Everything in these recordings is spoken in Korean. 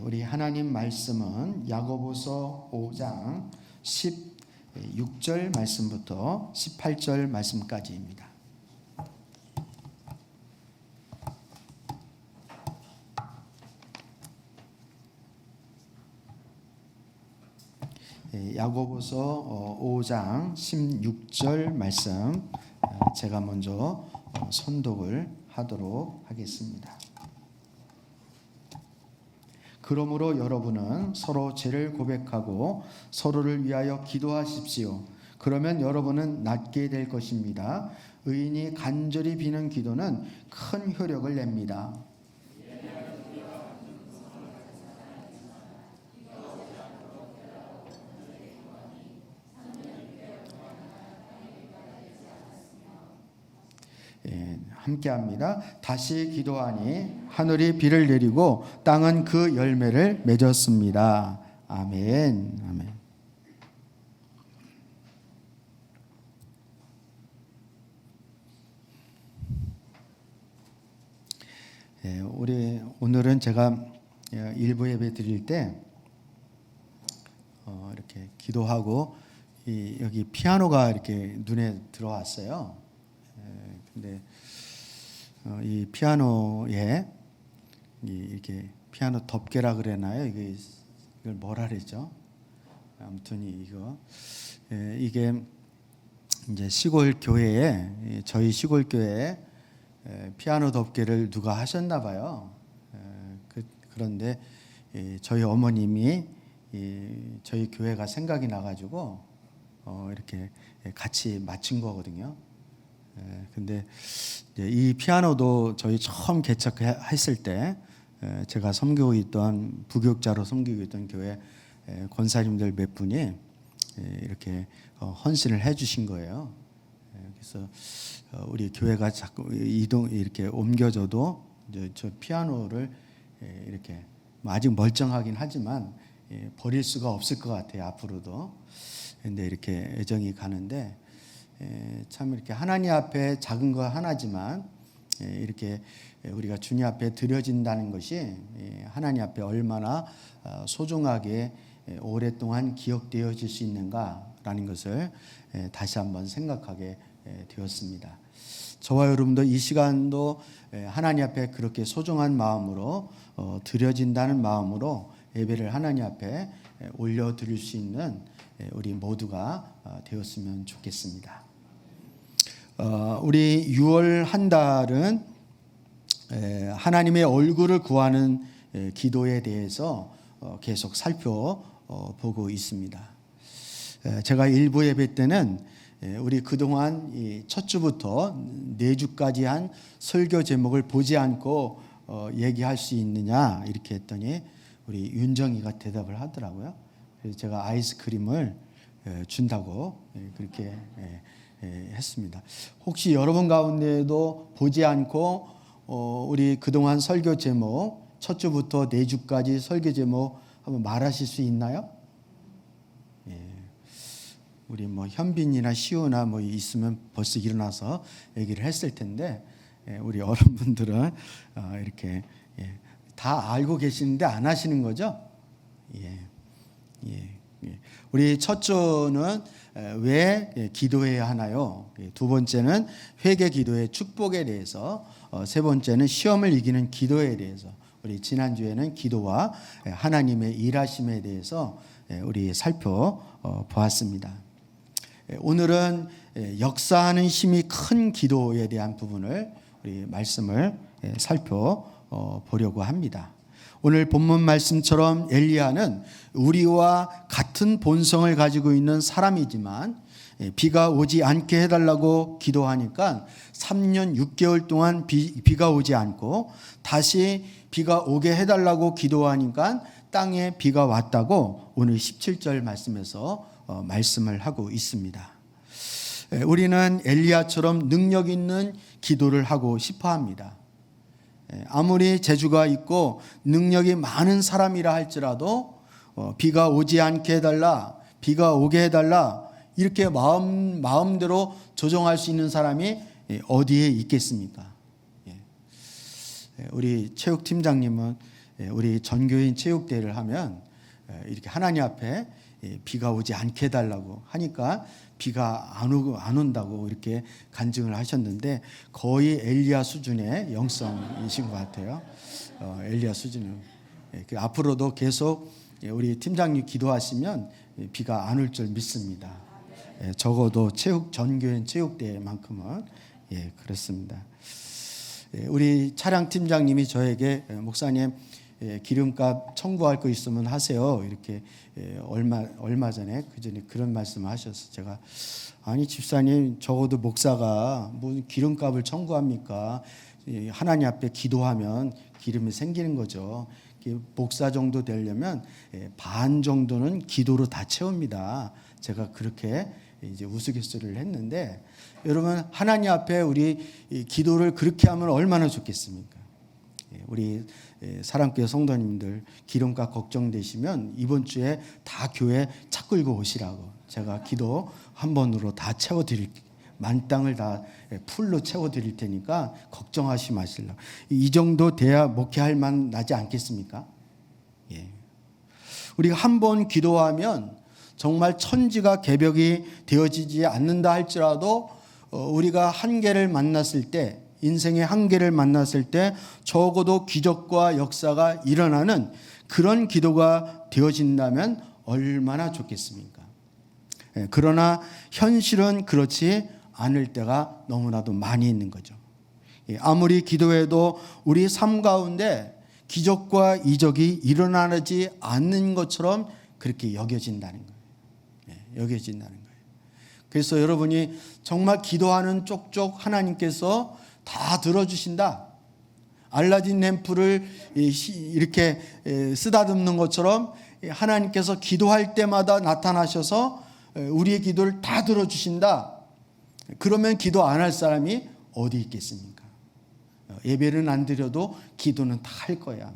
우리 하나님 말씀은 야고보서 5장 16절 말씀부터 18절 말씀까지입니다. 야고보서 5장 16절 말씀 제가 먼저 선독을 하도록 하겠습니다. 그러므로 여러분은 서로 죄를 고백하고 서로를 위하여 기도하십시오. 그러면 여러분은 낫게 될 것입니다. 의인이 간절히 비는 기도는 큰 효력을 냅니다. 함께합니다. 다시 기도하니 하늘이 비를 내리고 땅은 그 열매를 맺었습니다. 아멘. 아멘. 오늘은 제가 일부 예배 드릴 때 이렇게 기도하고 여기 피아노가 이렇게 눈에 들어왔어요. 근데 이 피아노에 이렇게 피아노 덮개라 그러나요? 이걸 뭐라 그러죠? 아무튼 이게 이제 시골 교회에 저희 시골 교회에 피아노 덮개를 누가 하셨나 봐요. 그런데 저희 어머님이 저희 교회가 생각이 나가지고 이렇게 같이 맞춘 거거든요. 근데 이 피아노도 저희 처음 개척했을 때 제가 섬기고 있던 부교육자로 섬기고 있던 교회 권사님들 몇 분이 이렇게 헌신을 해주신 거예요. 그래서 우리 교회가 자꾸 이렇게 옮겨져도 저 피아노를 이렇게 아직 멀쩡하긴 하지만 버릴 수가 없을 것 같아요, 앞으로도. 근데 이렇게 애정이 가는데 참 이렇게 하나님 앞에 작은 거 하나지만 이렇게 우리가 주님 앞에 드려진다는 것이 하나님 앞에 얼마나 소중하게 오랫동안 기억되어질 수 있는가라는 것을 다시 한번 생각하게 되었습니다. 저와 여러분도 이 시간도 하나님 앞에 그렇게 소중한 마음으로 드려진다는 마음으로 예배를 하나님 앞에 올려드릴 수 있는 우리 모두가 되었으면 좋겠습니다. 우리 6월 한 달은 하나님의 얼굴을 구하는 기도에 대해서 계속 살펴보고 있습니다. 제가 일부 예배 때는 우리 그동안 첫 주부터 네 주까지 한 설교 제목을 보지 않고 얘기할 수 있느냐 이렇게 했더니 우리 윤정이가 대답을 하더라고요. 그래서 제가 아이스크림을 준다고 그렇게 했습니다. 혹시 여러분 가운데에도 보지 않고 우리 그동안 설교 제목 첫 주부터 네 주까지 설교 제목 한번 말하실 수 있나요? 우리 현빈이나 시우나 있으면 벌써 일어나서 얘기를 했을 텐데 우리 어른분들은 이렇게 다 알고 계시는데 안 하시는 거죠? 우리 첫 주는 왜 기도해야 하나요? 두 번째는 회개 기도의 축복에 대해서, 세 번째는 시험을 이기는 기도에 대해서, 우리 지난주에는 기도와 하나님의 일하심에 대해서 우리 살펴보았습니다. 오늘은 역사하는 힘이 큰 기도에 대한 부분을 우리 말씀을 살펴보려고 합니다. 오늘 본문 말씀처럼 엘리야는 우리와 같은 본성을 가지고 있는 사람이지만 비가 오지 않게 해달라고 기도하니까 3년 6개월 동안 비가 오지 않고 다시 비가 오게 해달라고 기도하니까 땅에 비가 왔다고 오늘 17절 말씀에서 말씀을 하고 있습니다. 우리는 엘리야처럼 능력 있는 기도를 하고 싶어 합니다. 아무리 재주가 있고 능력이 많은 사람이라 할지라도 비가 오지 않게 해달라, 비가 오게 해달라 이렇게 마음대로 조정할 수 있는 사람이 어디에 있겠습니까? 우리 체육팀장님은 우리 전교인 체육대회를 하면 이렇게 하나님 앞에 비가 오지 않게 해달라고 하니까 비가 안 온다고 이렇게 간증을 하셨는데 거의 엘리야 수준의 영성이신 것 같아요. 엘리야 수준은. 앞으로도 계속 우리 팀장님 기도하시면 비가 안 올 줄 믿습니다. 적어도 전교인 체육대회만큼은 그렇습니다. 우리 차량 팀장님이 저에게 목사님 기름값 청구할 거 있으면 하세요. 이렇게 얼마 전에 그런 말씀을 하셔서 제가 아니 집사님 적어도 목사가 무슨 기름값을 청구합니까? 하나님 앞에 기도하면 기름이 생기는 거죠. 목사 정도 되려면 반 정도는 기도로 다 채웁니다. 제가 그렇게 이제 우스갯소리를 했는데 여러분 하나님 앞에 우리 기도를 그렇게 하면 얼마나 좋겠습니까? 우리 사랑교회 성도님들 기름값 걱정되시면 이번 주에 다 교회 차 끌고 오시라고 제가 기도 한 번으로 다 채워드릴게요. 만땅을 다 풀로 채워드릴 테니까 걱정하지 마시려고. 이 정도 돼야 목회할 만 나지 않겠습니까? 우리가 한 번 기도하면 정말 천지가 개벽이 되어지지 않는다 할지라도 우리가 한계를 만났을 때 인생의 한계를 만났을 때 적어도 기적과 역사가 일어나는 그런 기도가 되어진다면 얼마나 좋겠습니까? 그러나 현실은 그렇지 않을 때가 너무나도 많이 있는 거죠. 아무리 기도해도 우리 삶 가운데 기적과 이적이 일어나지 않는 것처럼 그렇게 여겨진다는 거예요. 여겨진다는 거예요. 그래서 여러분이 정말 기도하는 쪽쪽 하나님께서 다 들어주신다. 알라딘 램프를 이렇게 쓰다듬는 것처럼 하나님께서 기도할 때마다 나타나셔서 우리의 기도를 다 들어주신다. 그러면 기도 안 할 사람이 어디 있겠습니까? 예배는 안 드려도 기도는 다 할 거야.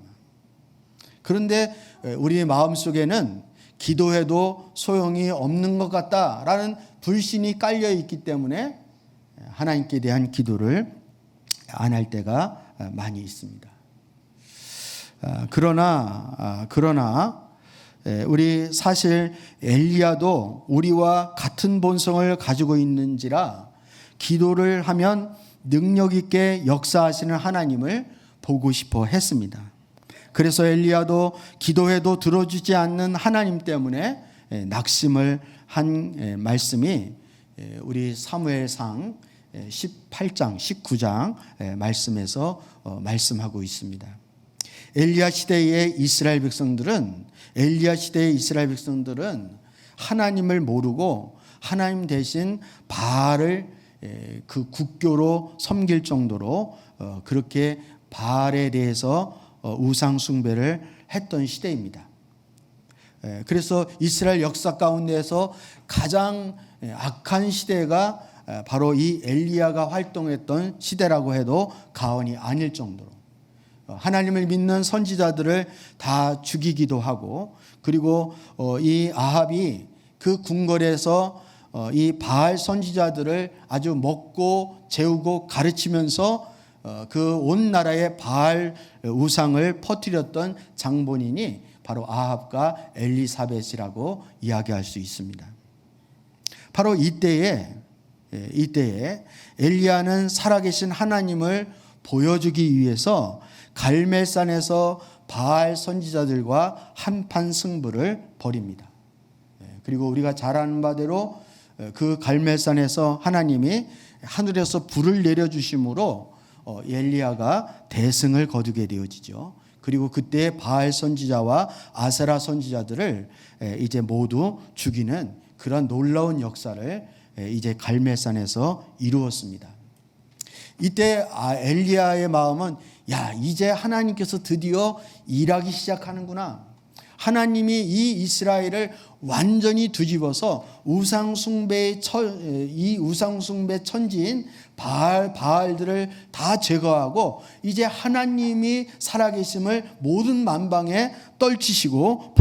그런데 우리의 마음속에는 기도해도 소용이 없는 것 같다라는 불신이 깔려 있기 때문에 하나님께 대한 기도를 안 할 때가 많이 있습니다. 그러나 우리 사실 엘리야도 우리와 같은 본성을 가지고 있는지라 기도를 하면 능력 있게 역사하시는 하나님을 보고 싶어 했습니다. 그래서 엘리야도 기도해도 들어주지 않는 하나님 때문에 낙심을 한 말씀이 우리 사무엘상 18장, 19장 말씀에서 말씀하고 있습니다. 엘리야 시대의 이스라엘 백성들은 하나님을 모르고 하나님 대신 바알을 그 국교로 섬길 정도로 그렇게 바알에 대해서 우상 숭배를 했던 시대입니다. 그래서 이스라엘 역사 가운데에서 가장 악한 시대가 바로 이 엘리야가 활동했던 시대라고 해도 과언이 아닐 정도로 하나님을 믿는 선지자들을 다 죽이기도 하고 그리고 이 아합이 그 궁궐에서 이 바알 선지자들을 아주 먹고 재우고 가르치면서 그 온 나라에 바알 우상을 퍼뜨렸던 장본인이 바로 아합과 엘리사벳이라고 이야기할 수 있습니다. 바로 이때에 엘리야는 살아계신 하나님을 보여주기 위해서 갈멜산에서 바알 선지자들과 한판 승부를 벌입니다. 그리고 우리가 잘 아는 바대로 그 갈멜산에서 하나님이 하늘에서 불을 내려주심으로 엘리야가 대승을 거두게 되어지죠. 그리고 그때 바알 선지자와 아세라 선지자들을 이제 모두 죽이는 그런 놀라운 역사를 이제 갈멜산에서 이루었습니다. 이때 엘리야의 마음은 야, 이제 하나님께서 드디어 일하기 시작하는구나. 하나님이 이 이스라엘을 완전히 뒤집어서 이 우상숭배 천지인 바알들을 다 제거하고 이제 하나님이 살아계심을 모든 만방에 떨치시고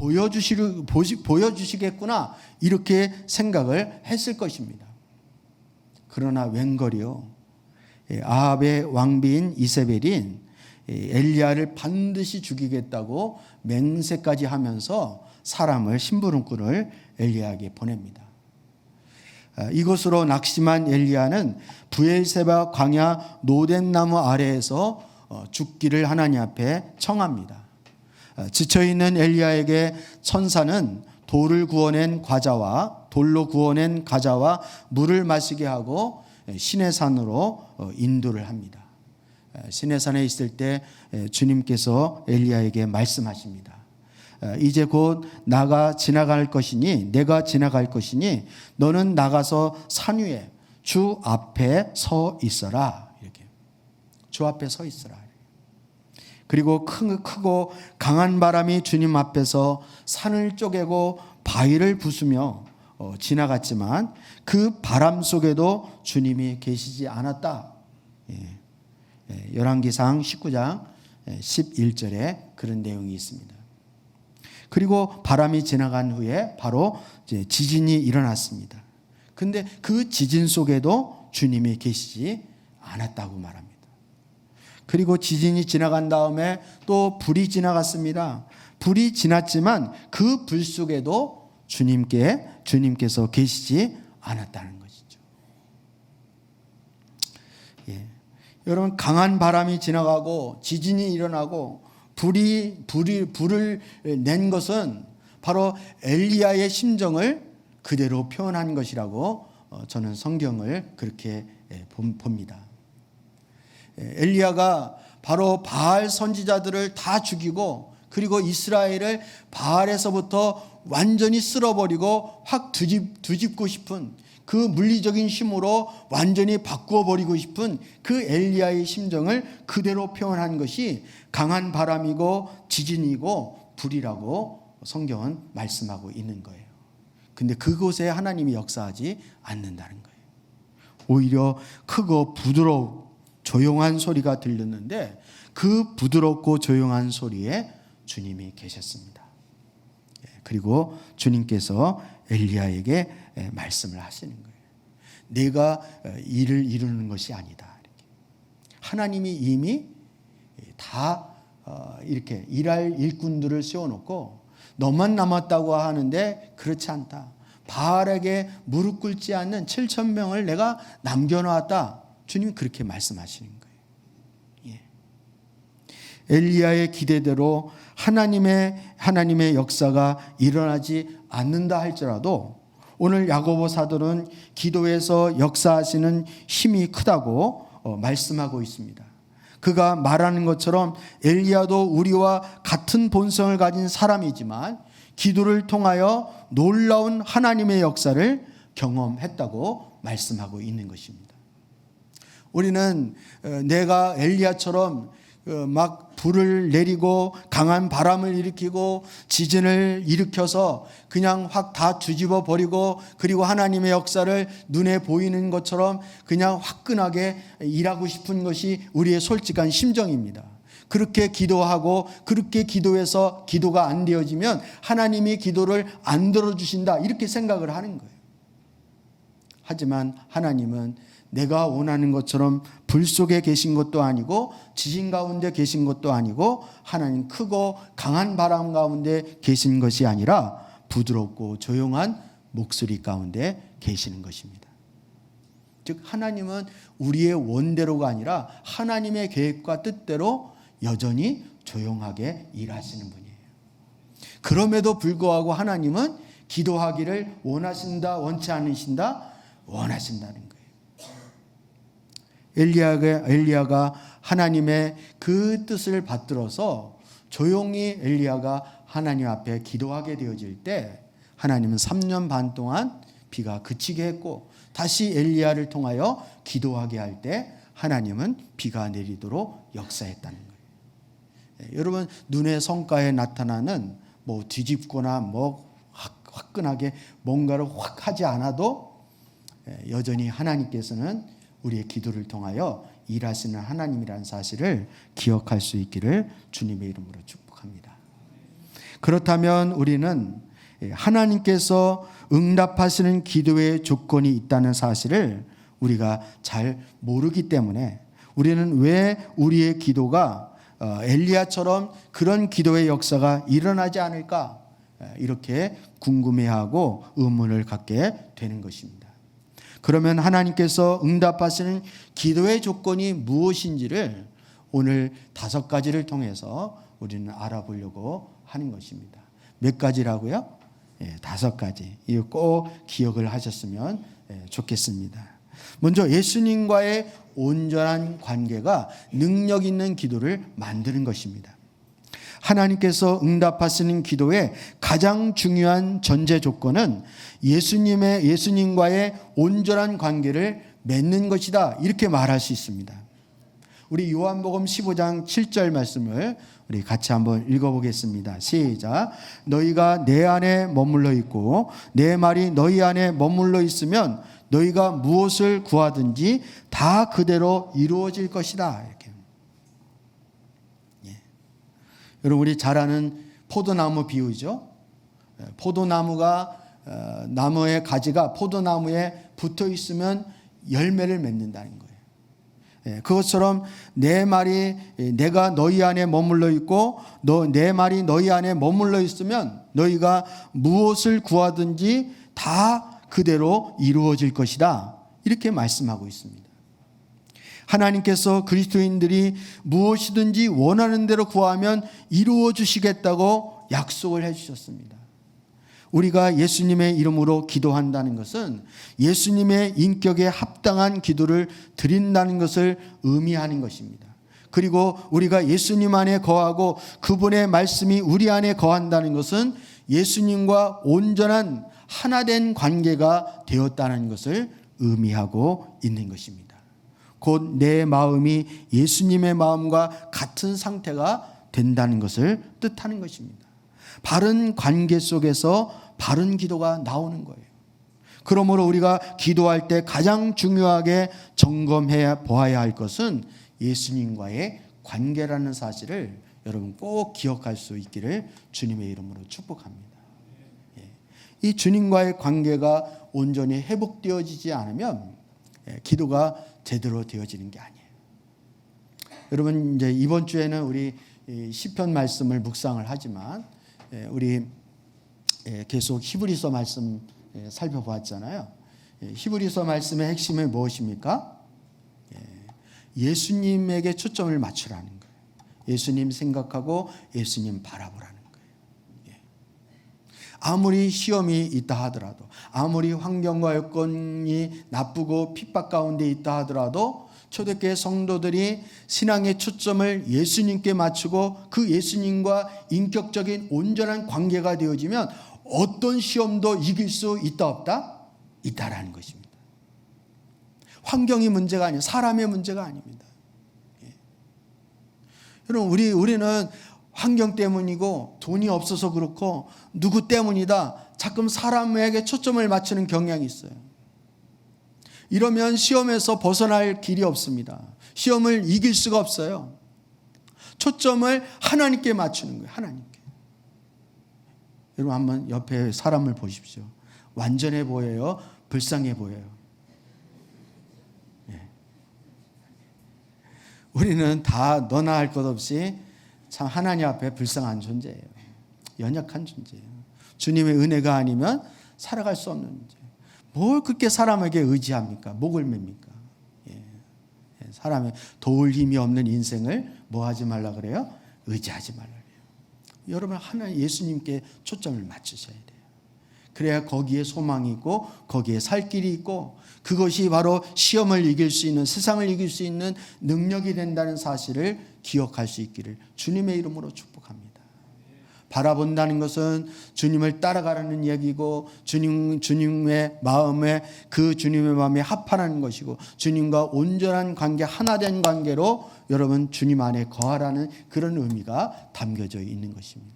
보여주시겠구나 이렇게 생각을 했을 것입니다. 그러나 웬걸이요, 아합의 왕비인 이세벨인 엘리야를 반드시 죽이겠다고 맹세까지 하면서 사람을 심부름꾼을 엘리야에게 보냅니다. 이곳으로 낙심한 엘리야는 브엘세바 광야 노덴나무 아래에서 죽기를 하나님 앞에 청합니다. 지쳐있는 엘리야에게 천사는 돌로 구워낸 과자와 물을 마시게 하고 시내산으로 인도를 합니다. 시내산에 있을 때 주님께서 엘리야에게 말씀하십니다. 이제 곧 내가 지나갈 것이니 너는 나가서 산 위에 주 앞에 서 있어라. 이렇게 주 앞에 서 있어라. 그리고 크고 강한 바람이 주님 앞에서 산을 쪼개고 바위를 부수며 지나갔지만 그 바람 속에도 주님이 계시지 않았다. 열왕기상 19장 11절에 그런 내용이 있습니다. 그리고 바람이 지나간 후에 바로 지진이 일어났습니다. 근데 그 지진 속에도 주님이 계시지 않았다고 말합니다. 그리고 지진이 지나간 다음에 또 불이 지나갔습니다. 불이 지났지만 그 불 속에도 주님께서 계시지 않았다는 것이죠. 여러분, 강한 바람이 지나가고 지진이 일어나고 불을 낸 것은 바로 엘리야의 심정을 그대로 표현한 것이라고 저는 성경을 그렇게 봅니다. 엘리야가 바로 바알 선지자들을 다 죽이고 그리고 이스라엘을 바알에서부터 완전히 쓸어버리고 확 뒤집고 싶은 그 물리적인 힘으로 완전히 바꾸어 버리고 싶은 그 엘리야의 심정을 그대로 표현한 것이 강한 바람이고 지진이고 불이라고 성경은 말씀하고 있는 거예요. 근데 그곳에 하나님이 역사하지 않는다는 거예요. 오히려 크고 부드럽고 조용한 소리가 들렸는데 그 부드럽고 조용한 소리에 주님이 계셨습니다. 그리고 주님께서 엘리야에게 말씀을 하시는 거예요. 내가 일을 이루는 것이 아니다. 이렇게. 하나님이 이미 다 이렇게 일할 일꾼들을 세워놓고 너만 남았다고 하는데 그렇지 않다. 바알에게 무릎 꿇지 않는 7,000명을 내가 남겨놓았다. 주님이 그렇게 말씀하시는 거예요. 엘리야의 기대대로 하나님의 역사가 일어나지 않는다 할지라도 오늘 야고보 사도는 기도에서 역사하시는 힘이 크다고 말씀하고 있습니다. 그가 말하는 것처럼 엘리야도 우리와 같은 본성을 가진 사람이지만 기도를 통하여 놀라운 하나님의 역사를 경험했다고 말씀하고 있는 것입니다. 우리는 내가 엘리야처럼 막 불을 내리고 강한 바람을 일으키고 지진을 일으켜서 그냥 확 다 뒤집어 버리고 그리고 하나님의 역사를 눈에 보이는 것처럼 그냥 화끈하게 일하고 싶은 것이 우리의 솔직한 심정입니다. 그렇게 기도하고 그렇게 기도해서 기도가 안 되어지면 하나님이 기도를 안 들어주신다 이렇게 생각을 하는 거예요. 하지만 하나님은 내가 원하는 것처럼 불 속에 계신 것도 아니고 지진 가운데 계신 것도 아니고 하나님 크고 강한 바람 가운데 계신 것이 아니라 부드럽고 조용한 목소리 가운데 계시는 것입니다. 즉 하나님은 우리의 원대로가 아니라 하나님의 계획과 뜻대로 여전히 조용하게 일하시는 분이에요. 그럼에도 불구하고 하나님은 기도하기를 원하신다, 원치 않으신다, 원하신다는 거예요. 엘리야가 하나님의 그 뜻을 받들어서 조용히 엘리야가 하나님 앞에 기도하게 되어질 때 하나님은 3년 반 동안 비가 그치게 했고 다시 엘리야를 통하여 기도하게 할 때 하나님은 비가 내리도록 역사했다는 거예요. 여러분 눈의 성과에 나타나는 뭐 뒤집거나 뭐 화끈하게 뭔가를 확 하지 않아도 여전히 하나님께서는 우리의 기도를 통하여 일하시는 하나님이라는 사실을 기억할 수 있기를 주님의 이름으로 축복합니다. 그렇다면 우리는 하나님께서 응답하시는 기도의 조건이 있다는 사실을 우리가 잘 모르기 때문에 우리는 왜 우리의 기도가 엘리야처럼 그런 기도의 역사가 일어나지 않을까 이렇게 궁금해하고 의문을 갖게 되는 것입니다. 그러면 하나님께서 응답하시는 기도의 조건이 무엇인지를 오늘 5가지를 통해서 우리는 알아보려고 하는 것입니다. 몇 가지라고요? 5가지. 이거 꼭 기억을 하셨으면 좋겠습니다. 먼저 예수님과의 온전한 관계가 능력 있는 기도를 만드는 것입니다. 하나님께서 응답하시는 기도의 가장 중요한 전제 조건은 예수님과의 온전한 관계를 맺는 것이다. 이렇게 말할 수 있습니다. 우리 요한복음 15장 7절 말씀을 우리 같이 한번 읽어보겠습니다. 시작. 너희가 내 안에 머물러 있고 내 말이 너희 안에 머물러 있으면 너희가 무엇을 구하든지 다 그대로 이루어질 것이다. 이렇게. 여러분 우리 잘 아는 포도나무 비유죠. 포도나무가 나무의 가지가 포도나무에 붙어 있으면 열매를 맺는다는 거예요. 그것처럼 내 말이 내가 너희 안에 머물러 있고 내 말이 너희 안에 머물러 있으면 너희가 무엇을 구하든지 다 그대로 이루어질 것이다. 이렇게 말씀하고 있습니다. 하나님께서 그리스도인들이 무엇이든지 원하는 대로 구하면 이루어 주시겠다고 약속을 해 주셨습니다. 우리가 예수님의 이름으로 기도한다는 것은 예수님의 인격에 합당한 기도를 드린다는 것을 의미하는 것입니다. 그리고 우리가 예수님 안에 거하고 그분의 말씀이 우리 안에 거한다는 것은 예수님과 온전한 하나된 관계가 되었다는 것을 의미하고 있는 것입니다. 곧 내 마음이 예수님의 마음과 같은 상태가 된다는 것을 뜻하는 것입니다. 바른 관계 속에서 바른 기도가 나오는 거예요. 그러므로 우리가 기도할 때 가장 중요하게 점검해 보아야 할 것은 예수님과의 관계라는 사실을 여러분 꼭 기억할 수 있기를 주님의 이름으로 축복합니다. 이 주님과의 관계가 온전히 회복되어지지 않으면 기도가 제대로 되어지는 게 아니에요. 여러분 이제 이번 주에는 우리 시편 말씀을 묵상을 하지만 우리 계속 히브리서 말씀 살펴보았잖아요. 히브리서 말씀의 핵심은 무엇입니까? 예수님에게 초점을 맞추라는 거예요. 예수님 생각하고 예수님 바라보라는 거예요. 아무리 시험이 있다 하더라도, 아무리 환경과 여건이 나쁘고 핍박 가운데 있다 하더라도 초대교회 성도들이 신앙의 초점을 예수님께 맞추고 그 예수님과 인격적인 온전한 관계가 되어지면 어떤 시험도 이길 수 있다 없다? 있다라는 것입니다. 환경이 문제가 아니에요. 사람의 문제가 아닙니다. 여러분 우리는 환경 때문이고 돈이 없어서 그렇고 누구 때문이다. 자꾸 사람에게 초점을 맞추는 경향이 있어요. 이러면 시험에서 벗어날 길이 없습니다. 시험을 이길 수가 없어요. 초점을 하나님께 맞추는 거예요. 하나님께. 여러분 한번 옆에 사람을 보십시오. 완전해 보여요? 불쌍해 보여요? 우리는 다 너나 할 것 없이 참 하나님 앞에 불쌍한 존재예요. 연약한 존재예요. 주님의 은혜가 아니면 살아갈 수 없는 존재. 뭘 그렇게 사람에게 의지합니까? 목을 맵니까? 사람의 도울 힘이 없는 인생을 뭐 하지 말라 그래요? 의지하지 말라 그래요. 여러분 하나님 예수님께 초점을 맞추셔야 돼요. 그래야 거기에 소망이 있고 거기에 살 길이 있고 그것이 바로 시험을 이길 수 있는 세상을 이길 수 있는 능력이 된다는 사실을 기억할 수 있기를 주님의 이름으로 축복합니다. 바라본다는 것은 주님을 따라가라는 얘기고 주님의 마음에 그 주님의 마음에 합하라는 것이고 주님과 온전한 관계 하나된 관계로 여러분 주님 안에 거하라는 그런 의미가 담겨져 있는 것입니다.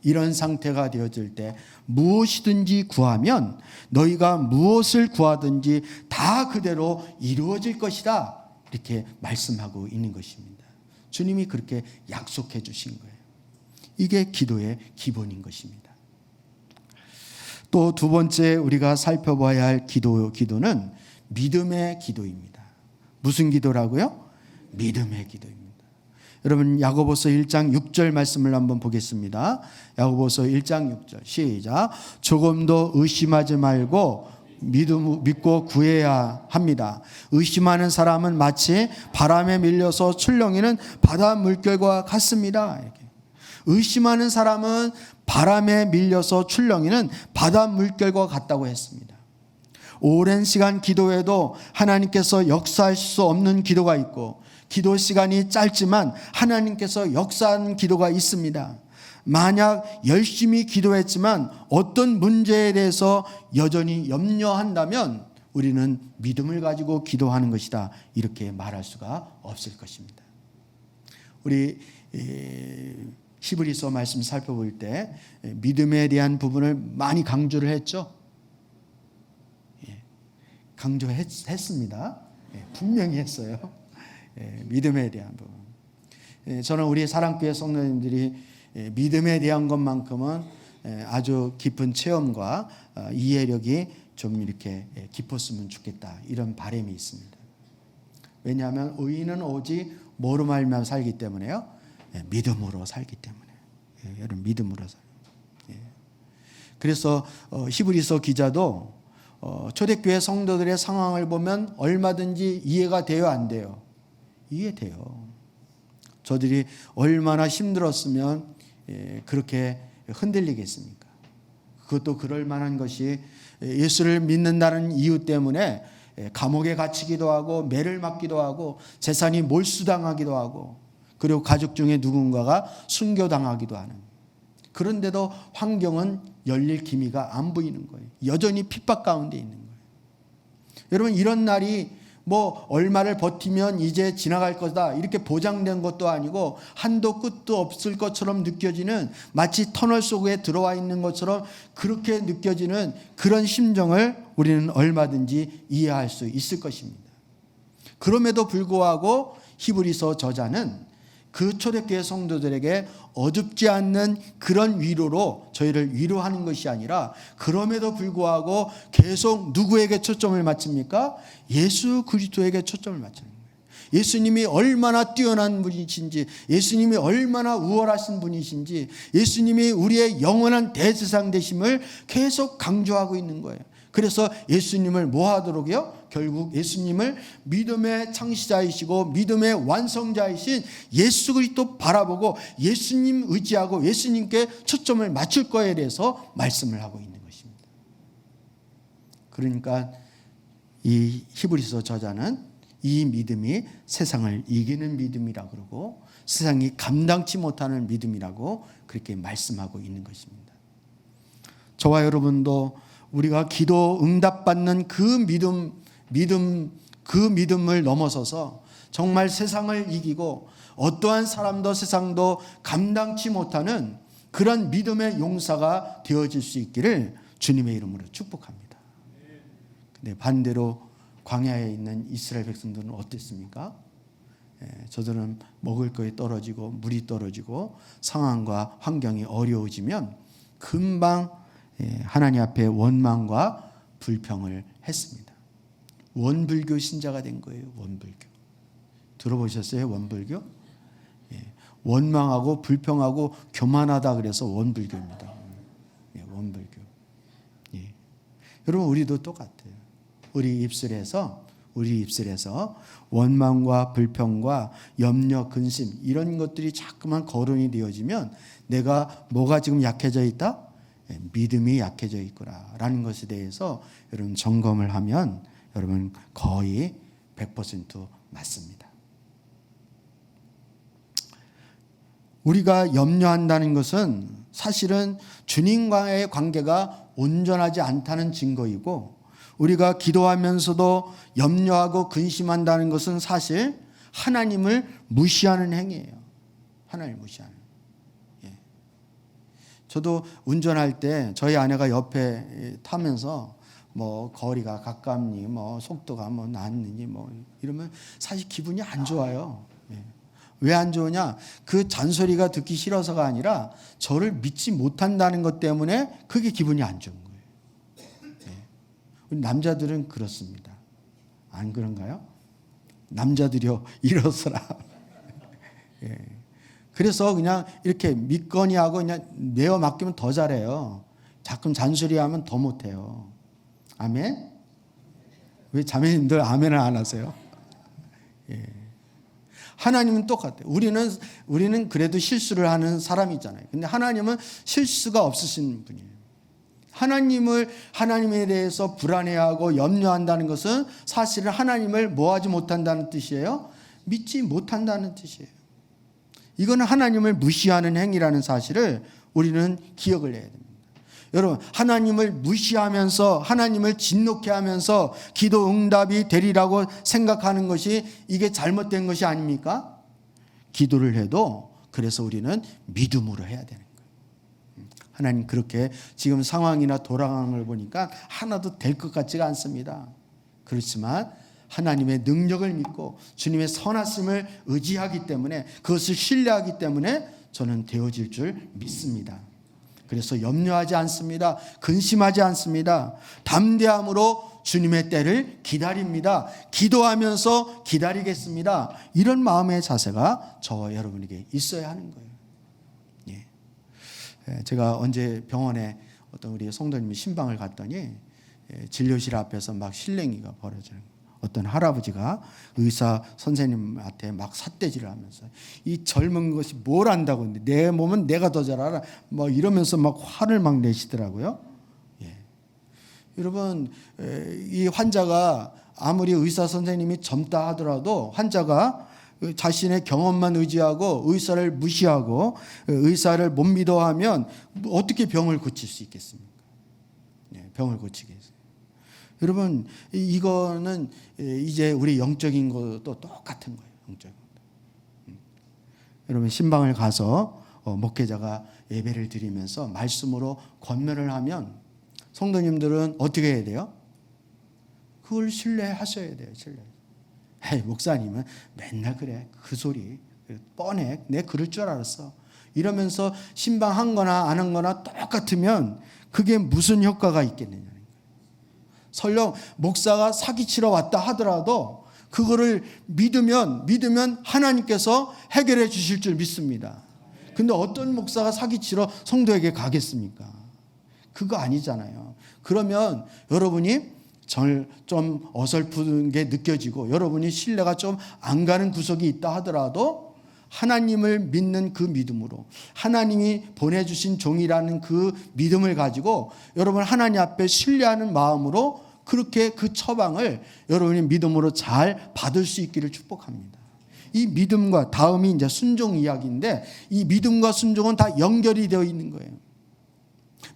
이런 상태가 되어질 때 무엇이든지 구하면 너희가 무엇을 구하든지 다 그대로 이루어질 것이다. 이렇게 말씀하고 있는 것입니다. 주님이 그렇게 약속해 주신 거예요. 이게 기도의 기본인 것입니다. 또 두 번째 우리가 살펴봐야 할 기도는 믿음의 기도입니다. 무슨 기도라고요? 믿음의 기도입니다. 여러분 야고보서 1장 6절 말씀을 한번 보겠습니다. 야고보서 1장 6절 시작. 조금도 의심하지 말고 믿고 구해야 합니다. 의심하는 사람은 마치 바람에 밀려서 출렁이는 바다 물결과 같습니다. 이렇게. 의심하는 사람은 바람에 밀려서 출렁이는 바다 물결과 같다고 했습니다. 오랜 시간 기도해도 하나님께서 역사할 수 없는 기도가 있고, 기도 시간이 짧지만 하나님께서 역사하는 기도가 있습니다. 만약 열심히 기도했지만 어떤 문제에 대해서 여전히 염려한다면 우리는 믿음을 가지고 기도하는 것이다, 이렇게 말할 수가 없을 것입니다. 우리 히브리서 말씀 살펴볼 때 믿음에 대한 부분을 많이 강조를 했죠. 강조했습니다. 분명히 했어요. 믿음에 대한 부분. 저는 우리 사랑교회 성도님들이 믿음에 대한 것만큼은 아주 깊은 체험과 이해력이 좀 이렇게 깊었으면 좋겠다, 이런 바람이 있습니다. 왜냐하면 의인은 오직 뭐로 말미암아 살기 때문에요? 믿음으로 살기 때문에. 여러분, 믿음으로 살아요. 그래서 히브리서 기자도 초대교회 성도들의 상황을 보면 얼마든지 이해가 돼요, 안 돼요? 이해돼요. 저들이 얼마나 힘들었으면 그렇게 흔들리겠습니까? 그것도 그럴 만한 것이 예수를 믿는다는 이유 때문에 감옥에 갇히기도 하고 매를 맞기도 하고 재산이 몰수당하기도 하고, 그리고 가족 중에 누군가가 순교당하기도 하는, 그런데도 환경은 열릴 기미가 안 보이는 거예요. 여전히 핍박 가운데 있는 거예요. 여러분, 이런 날이 뭐 얼마를 버티면 이제 지나갈 거다, 이렇게 보장된 것도 아니고 한도 끝도 없을 것처럼 느껴지는, 마치 터널 속에 들어와 있는 것처럼 그렇게 느껴지는 그런 심정을 우리는 얼마든지 이해할 수 있을 것입니다. 그럼에도 불구하고 히브리서 저자는 그 초대교회 성도들에게 어둡지 않는 그런 위로로 저희를 위로하는 것이 아니라, 그럼에도 불구하고 계속 누구에게 초점을 맞춥니까? 예수 그리스도에게 초점을 맞추는 거예요. 예수님이 얼마나 뛰어난 분이신지, 예수님이 얼마나 우월하신 분이신지, 예수님이 우리의 영원한 대제사장 되심을 계속 강조하고 있는 거예요. 그래서 예수님을 뭐 하도록요? 결국 예수님을 믿음의 창시자이시고 믿음의 완성자이신 예수 그리스도 바라보고 예수님 의지하고 예수님께 초점을 맞출 거에 대해서 말씀을 하고 있는 것입니다. 그러니까 이 히브리서 저자는 이 믿음이 세상을 이기는 믿음이라고 그러고, 세상이 감당치 못하는 믿음이라고 그렇게 말씀하고 있는 것입니다. 저와 여러분도 우리가 기도 응답받는 그 믿음을 넘어서서 정말 세상을 이기고 어떠한 사람도 세상도 감당치 못하는 그런 믿음의 용사가 되어질 수 있기를 주님의 이름으로 축복합니다. 근데 반대로 광야에 있는 이스라엘 백성들은 어땠습니까? 저들은 먹을 것이 떨어지고 물이 떨어지고 상황과 환경이 어려워지면 금방 하나님 앞에 원망과 불평을 했습니다. 원불교 신자가 된 거예요. 원불교. 들어보셨어요? 원불교? 원망하고 불평하고 교만하다 그래서 원불교입니다. 원불교. 여러분, 우리도 똑같아요. 우리 입술에서 원망과 불평과 염려, 근심, 이런 것들이 자꾸만 거론이 되어지면 내가 뭐가 지금 약해져 있다? 믿음이 약해져 있구나라는 것에 대해서 여러분 점검을 하면 여러분 거의 100% 맞습니다. 우리가 염려한다는 것은 사실은 주님과의 관계가 온전하지 않다는 증거이고, 우리가 기도하면서도 염려하고 근심한다는 것은 사실 하나님을 무시하는 행위예요. 하나님을 무시하는. 저도 운전할 때 저희 아내가 옆에 타면서 뭐 거리가 가깝니, 뭐 속도가 뭐 낮느니 뭐 이러면 사실 기분이 안 좋아요. 왜 안 좋으냐? 그 잔소리가 듣기 싫어서가 아니라 저를 믿지 못한다는 것 때문에 그게 기분이 안 좋은 거예요. 우리 남자들은 그렇습니다. 안 그런가요? 남자들이여 일어서라. 그래서 그냥 이렇게 믿거니 하고 그냥 내어 맡기면 더 잘해요. 자꾸 잔소리하면 더 못해요. 아멘? 왜 자매님들 아멘을 안 하세요? 하나님은 똑같아요. 우리는 그래도 실수를 하는 사람이잖아요. 근데 하나님은 실수가 없으신 분이에요. 하나님에 대해서 불안해하고 염려한다는 것은 사실은 하나님을 뭐하지 못한다는 뜻이에요? 믿지 못한다는 뜻이에요. 이거는 하나님을 무시하는 행위라는 사실을 우리는 기억을 해야 됩니다. 여러분, 하나님을 무시하면서 하나님을 진노케 하면서 기도 응답이 되리라고 생각하는 것이 이게 잘못된 것이 아닙니까? 기도를 해도 그래서 우리는 믿음으로 해야 되는 거예요. 하나님 그렇게 지금 상황이나 돌아가는 걸 보니까 하나도 될 것 같지가 않습니다. 그렇지만 하나님의 능력을 믿고 주님의 선하심을 의지하기 때문에, 그것을 신뢰하기 때문에 저는 되어질 줄 믿습니다. 그래서 염려하지 않습니다. 근심하지 않습니다. 담대함으로 주님의 때를 기다립니다. 기도하면서 기다리겠습니다. 이런 마음의 자세가 저와 여러분에게 있어야 하는 거예요. 제가 언제 병원에 어떤 우리 성도님이 신방을 갔더니 진료실 앞에서 막 실랭이가 벌어지는 거예요. 어떤 할아버지가 의사 선생님한테 막 삿대질을 하면서 이 젊은 것이 뭘 안다고, 내 몸은 내가 더 잘 알아, 뭐 이러면서 막 화를 막 내시더라고요. 여러분, 이 환자가 아무리 의사 선생님이 젊다 하더라도 환자가 자신의 경험만 의지하고 의사를 무시하고 의사를 못 믿어하면 어떻게 병을 고칠 수 있겠습니까? 병을 고치겠어요. 여러분, 이거는 이제 우리 영적인 것도 똑같은 거예요. 영적인 것도. 여러분, 신방을 가서 목회자가 예배를 드리면서 말씀으로 권면을 하면 성도님들은 어떻게 해야 돼요? 그걸 신뢰하셔야 돼요. 에이, 목사님은 맨날 그래. 그 소리 뻔해. 내 그럴 줄 알았어. 이러면서 신방한 거나 안 한 거나 똑같으면 그게 무슨 효과가 있겠느냐. 설령 목사가 사기치러 왔다 하더라도 그거를 믿으면 하나님께서 해결해 주실 줄 믿습니다. 근데 어떤 목사가 사기치러 성도에게 가겠습니까? 그거 아니잖아요. 그러면 여러분이 좀 어설픈 게 느껴지고 여러분이 신뢰가 좀 안 가는 구석이 있다 하더라도 하나님을 믿는 그 믿음으로, 하나님이 보내주신 종이라는 그 믿음을 가지고 여러분 하나님 앞에 신뢰하는 마음으로 그렇게 그 처방을 여러분이 믿음으로 잘 받을 수 있기를 축복합니다. 이 믿음과, 다음이 이제 순종 이야기인데, 이 믿음과 순종은 다 연결이 되어 있는 거예요.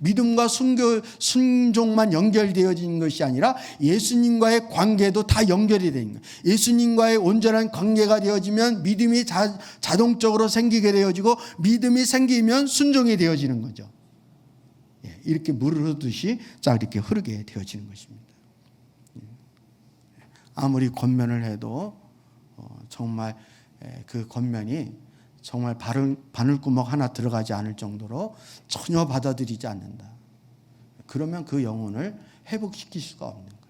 믿음과 순종만 연결되어지는 것이 아니라 예수님과의 관계도 다 연결이 되는 거예요. 예수님과의 온전한 관계가 되어지면 믿음이 자동적으로 생기게 되어지고, 믿음이 생기면 순종이 되어지는 거죠. 이렇게 물을 흐르듯이 이렇게 흐르게 되어지는 것입니다. 아무리 권면을 해도 정말 그 권면이 정말 바늘구멍 하나 들어가지 않을 정도로 전혀 받아들이지 않는다. 그러면 그 영혼을 회복시킬 수가 없는 거예요.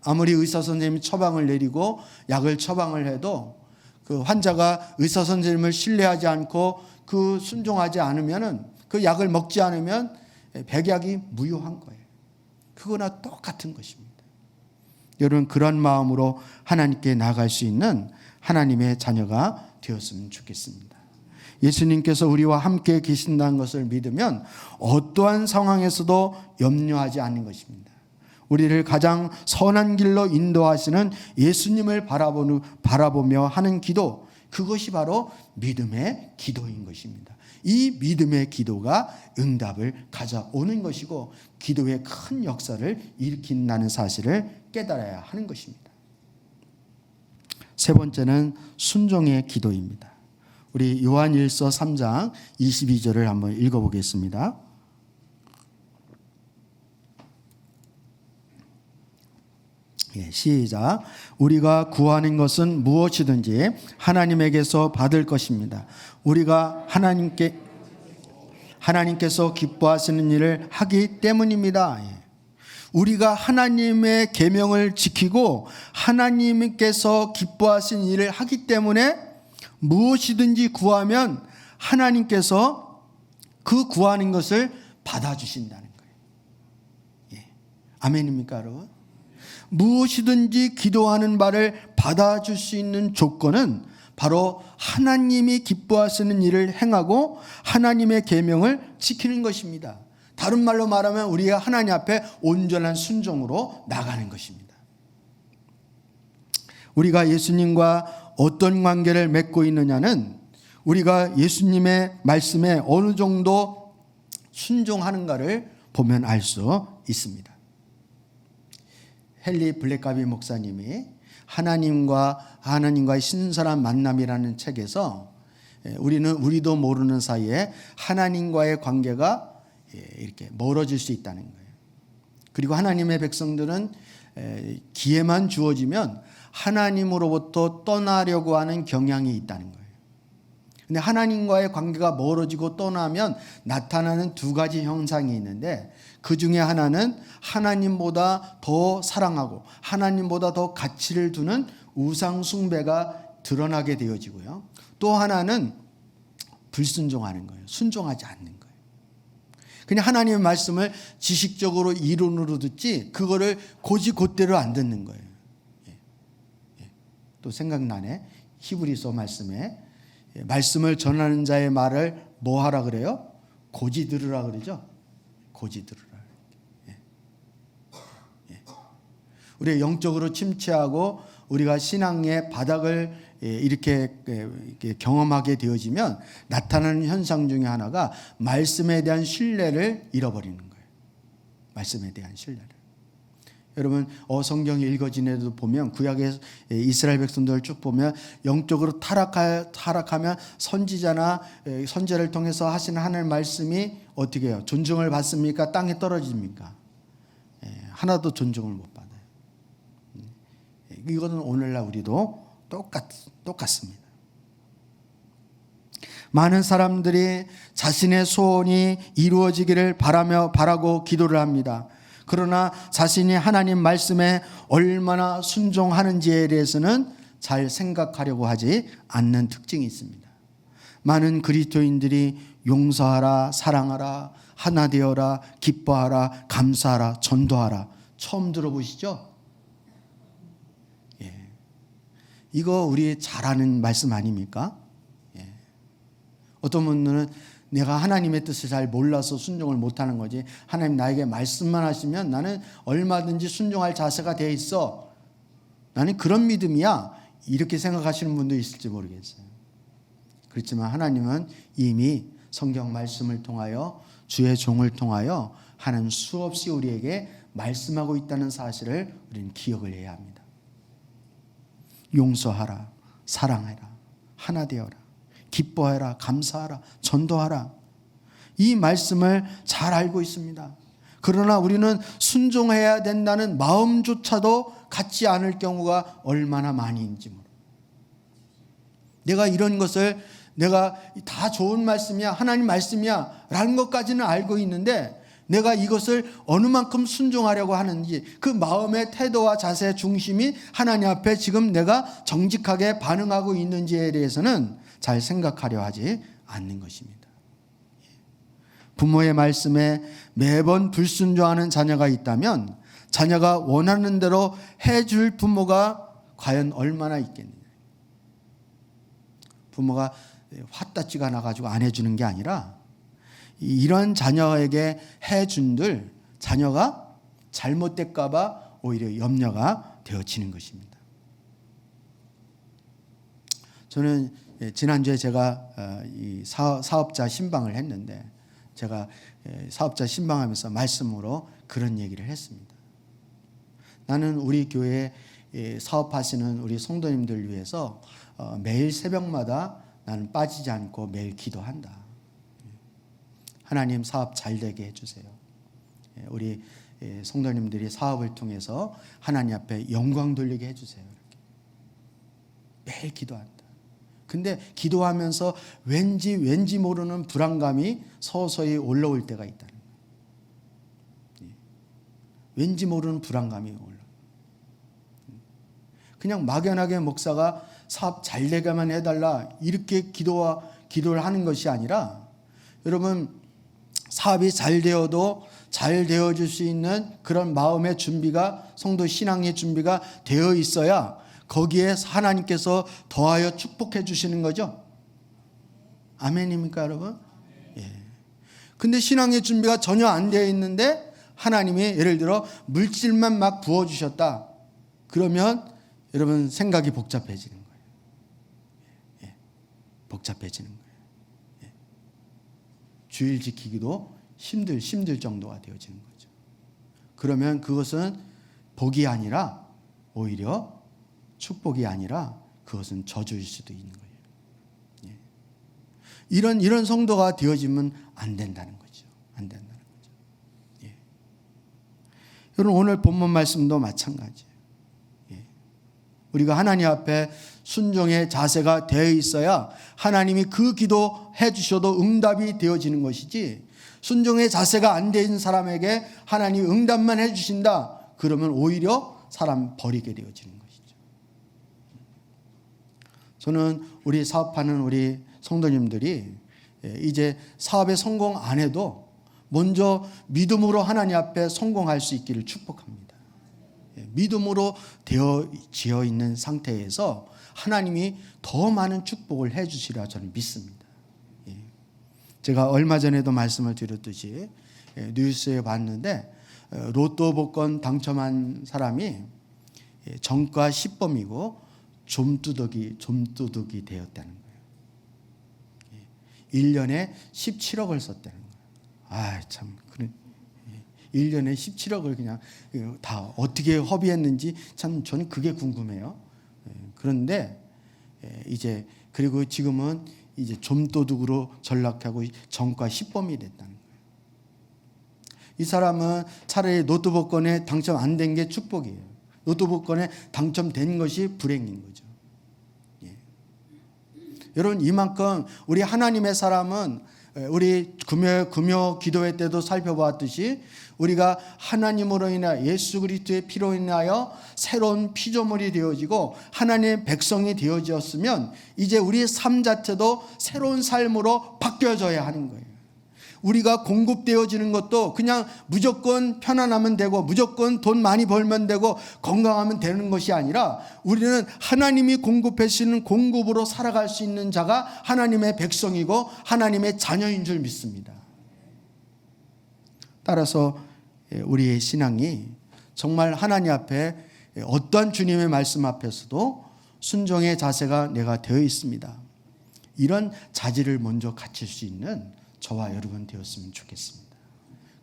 아무리 의사 선생님이 처방을 내리고 약을 처방을 해도 그 환자가 의사 선생님을 신뢰하지 않고 그 순종하지 않으면은, 그 약을 먹지 않으면 백약이 무효한 거예요. 그거나 똑같은 것입니다. 여러분, 그런 마음으로 하나님께 나아갈 수 있는 하나님의 자녀가 되었으면 좋겠습니다. 예수님께서 우리와 함께 계신다는 것을 믿으면 어떠한 상황에서도 염려하지 않는 것입니다. 우리를 가장 선한 길로 인도하시는 예수님을 바라보며 하는 기도, 그것이 바로 믿음의 기도인 것입니다. 이 믿음의 기도가 응답을 가져오는 것이고 기도의 큰 역사를 일으킨다는 사실을 깨달아야 하는 것입니다. 세 번째는 순종의 기도입니다. 우리 요한일서 3장 22절을 한번 읽어보겠습니다. 시작. 우리가 구하는 것은 무엇이든지 하나님에게서 받을 것입니다. 우리가 하나님께서 기뻐하시는 일을 하기 때문입니다. 우리가 하나님의 계명을 지키고 하나님께서 기뻐하시는 일을 하기 때문에 무엇이든지 구하면 하나님께서 그 구하는 것을 받아주신다는 거예요. 예. 아멘입니까, 여러분? 무엇이든지 기도하는 바를 받아줄 수 있는 조건은 바로 하나님이 기뻐하시는 일을 행하고 하나님의 계명을 지키는 것입니다. 다른 말로 말하면 우리가 하나님 앞에 온전한 순종으로 나가는 것입니다. 우리가 예수님과 어떤 관계를 맺고 있느냐는 우리가 예수님의 말씀에 어느 정도 순종하는가를 보면 알 수 있습니다. 헨리 블랙가비 목사님이 하나님과의 신선한 만남이라는 책에서 우리도 모르는 사이에 하나님과의 관계가 이렇게 멀어질 수 있다는 거예요. 그리고 하나님의 백성들은 기회만 주어지면 하나님으로부터 떠나려고 하는 경향이 있다는 거예요. 근데 하나님과의 관계가 멀어지고 떠나면 나타나는 두 가지 현상이 있는데, 그 중에 하나는 하나님보다 더 사랑하고 하나님보다 더 가치를 두는 우상 숭배가 드러나게 되어지고요. 또 하나는 불순종하는 거예요. 순종하지 않는 거예요. 그냥 하나님의 말씀을 지식적으로 이론으로 듣지 그거를 곧대로 안 듣는 거예요. 또 생각나네. 히브리서 말씀에 말씀을 전하는 자의 말을 뭐 하라 그래요? 고지 들으라 그러죠. 고지 들으라. 우리가 영적으로 침체하고 우리가 신앙의 바닥을 이렇게 경험하게 되어지면 나타나는 현상 중에 하나가 말씀에 대한 신뢰를 잃어버리는 거예요. 말씀에 대한 신뢰를. 여러분 성경이 읽어지는데도 보면 구약의 이스라엘 백성들을 쭉 보면 영적으로 타락하면 선지자나 선지자를 통해서 하시는 하나님의 말씀이 어떻게 해요? 존중을 받습니까? 땅에 떨어집니까? 하나도 존중을 못 받아요. 이거는 오늘날 우리도 똑같습니다. 많은 사람들이 자신의 소원이 이루어지기를 바라고 기도를 합니다. 그러나 자신이 하나님 말씀에 얼마나 순종하는지에 대해서는 잘 생각하려고 하지 않는 특징이 있습니다. 많은 그리스도인들이 용서하라, 사랑하라, 하나 되어라, 기뻐하라, 감사하라, 전도하라. 처음 들어보시죠? 이거 우리 잘 아는 말씀 아닙니까? 어떤 분들은 내가 하나님의 뜻을 잘 몰라서 순종을 못하는 거지, 하나님 나에게 말씀만 하시면 나는 얼마든지 순종할 자세가 돼 있어, 나는 그런 믿음이야, 이렇게 생각하시는 분도 있을지 모르겠어요. 그렇지만 하나님은 이미 성경 말씀을 통하여 주의 종을 통하여 하나님 수없이 우리에게 말씀하고 있다는 사실을 우리는 기억을 해야 합니다. 용서하라, 사랑해라, 하나 되어라, 기뻐해라, 감사하라, 전도하라. 이 말씀을 잘 알고 있습니다. 그러나 우리는 순종해야 된다는 마음조차도 갖지 않을 경우가 얼마나 많이인지 모릅니다. 내가 이런 것을 내가 다 좋은 말씀이야, 하나님 말씀이야 라는 것까지는 알고 있는데 내가 이것을 어느 만큼 순종하려고 하는지, 그 마음의 태도와 자세의 중심이 하나님 앞에 지금 내가 정직하게 반응하고 있는지에 대해서는 잘 생각하려 하지 않는 것입니다. 부모의 말씀에 매번 불순종하는 자녀가 있다면 자녀가 원하는 대로 해줄 부모가 과연 얼마나 있겠느냐. 부모가 화딱지가 나가지고 안 해주는 게 아니라 이런 자녀에게 해준들 자녀가 잘못될까 봐 오히려 염려가 되어지는 것입니다. 저는 지난주에 제가 이 사업자 신방을 했는데, 제가 사업자 신방하면서 말씀으로 그런 얘기를 했습니다. 나는 우리 교회에 사업하시는 우리 성도님들 위해서 매일 새벽마다 나는 빠지지 않고 매일 기도한다. 하나님 사업 잘 되게 해주세요. 우리 성도님들이 사업을 통해서 하나님 앞에 영광 돌리게 해주세요. 이렇게. 매일 기도한다. 근데 기도하면서 왠지 모르는 불안감이 서서히 올라올 때가 있다는 거예요. 왠지 모르는 불안감이 올라. 그냥 막연하게 목사가 사업 잘 되게만 해달라 이렇게 기도를 하는 것이 아니라, 여러분 사업이 잘 되어도 잘 되어질 수 있는 그런 마음의 준비가, 성도 신앙의 준비가 되어 있어야 거기에 하나님께서 더하여 축복해 주시는 거죠. 아멘입니까 여러분? 예. 근데 신앙의 준비가 전혀 안 되어 있는데 하나님이 예를 들어 물질만 막 부어주셨다. 그러면 여러분 생각이 복잡해지는 거예요. 예. 복잡해지는 거예요. 예. 주일 지키기도 힘들 정도가 되어지는 거죠. 그러면 그것은 복이 아니라 오히려 축복이 아니라 그것은 저주일 수도 있는 거예요. 예. 이런 성도가 되어지면 안 된다는 거죠. 안 된다는 거죠. 예. 여러분 오늘 본문 말씀도 마찬가지예요. 예. 우리가 하나님 앞에 순종의 자세가 되어 있어야 하나님이 그 기도해 주셔도 응답이 되어지는 것이지, 순종의 자세가 안 되는 사람에게 하나님이 응답만 해 주신다 그러면 오히려 사람 버리게 되어지는 것이죠. 저는 우리 사업하는 우리 성도님들이 이제 사업에 성공 안 해도 먼저 믿음으로 하나님 앞에 성공할 수 있기를 축복합니다. 믿음으로 되어지어 있는 상태에서 하나님이 더 많은 축복을 해 주시리라 저는 믿습니다. 제가 얼마 전에도 말씀을 드렸듯이 뉴스에 봤는데 로또 복권 당첨한 사람이 정가 10범이고 좀도둑이 되었다는 거예요. 1년에 17억을 썼다는 거예요. 아, 참. 1년에 17억을 그냥 다 어떻게 허비했는지 참 저는 그게 궁금해요. 그런데 이제 그리고 지금은 이제 좀도둑으로 전락하고 정가 10범이 됐다는 거예요. 이 사람은 차라리 로또 복권에 당첨 안 된 게 축복이에요. 로또 복권에 당첨된 것이 불행인 거죠. 예. 여러분 이만큼 우리 하나님의 사람은 우리 금요 기도회 때도 살펴보았듯이 우리가 하나님으로 인하여 예수 그리스도의 피로 인하여 새로운 피조물이 되어지고 하나님의 백성이 되어졌으면 이제 우리의 삶 자체도 새로운 삶으로 바뀌어져야 하는 거예요. 우리가 공급되어지는 것도 그냥 무조건 편안하면 되고 무조건 돈 많이 벌면 되고 건강하면 되는 것이 아니라 우리는 하나님이 공급해 주시는 공급으로 살아갈 수 있는 자가 하나님의 백성이고 하나님의 자녀인 줄 믿습니다. 따라서 우리의 신앙이 정말 하나님 앞에 어떠한 주님의 말씀 앞에서도 순종의 자세가 내가 되어 있습니다. 이런 자질을 먼저 갖출 수 있는 저와 여러분 되었으면 좋겠습니다.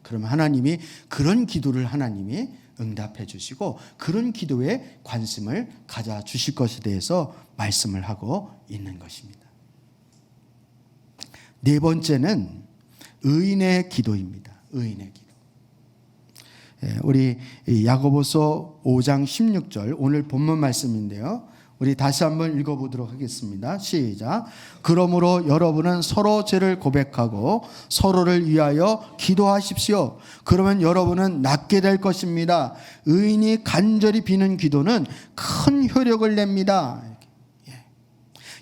그러면 하나님이 그런 기도를 하나님이 응답해 주시고 그런 기도에 관심을 가져 주실 것에 대해서 말씀을 하고 있는 것입니다. 네 번째는 의인의 기도입니다. 의인의 기도. 우리 야고보서 5장 16절 오늘 본문 말씀인데요. 우리 다시 한번 읽어보도록 하겠습니다. 시작. 그러므로 여러분은 서로 죄를 고백하고 서로를 위하여 기도하십시오. 그러면 여러분은 낫게 될 것입니다. 의인이 간절히 비는 기도는 큰 효력을 냅니다.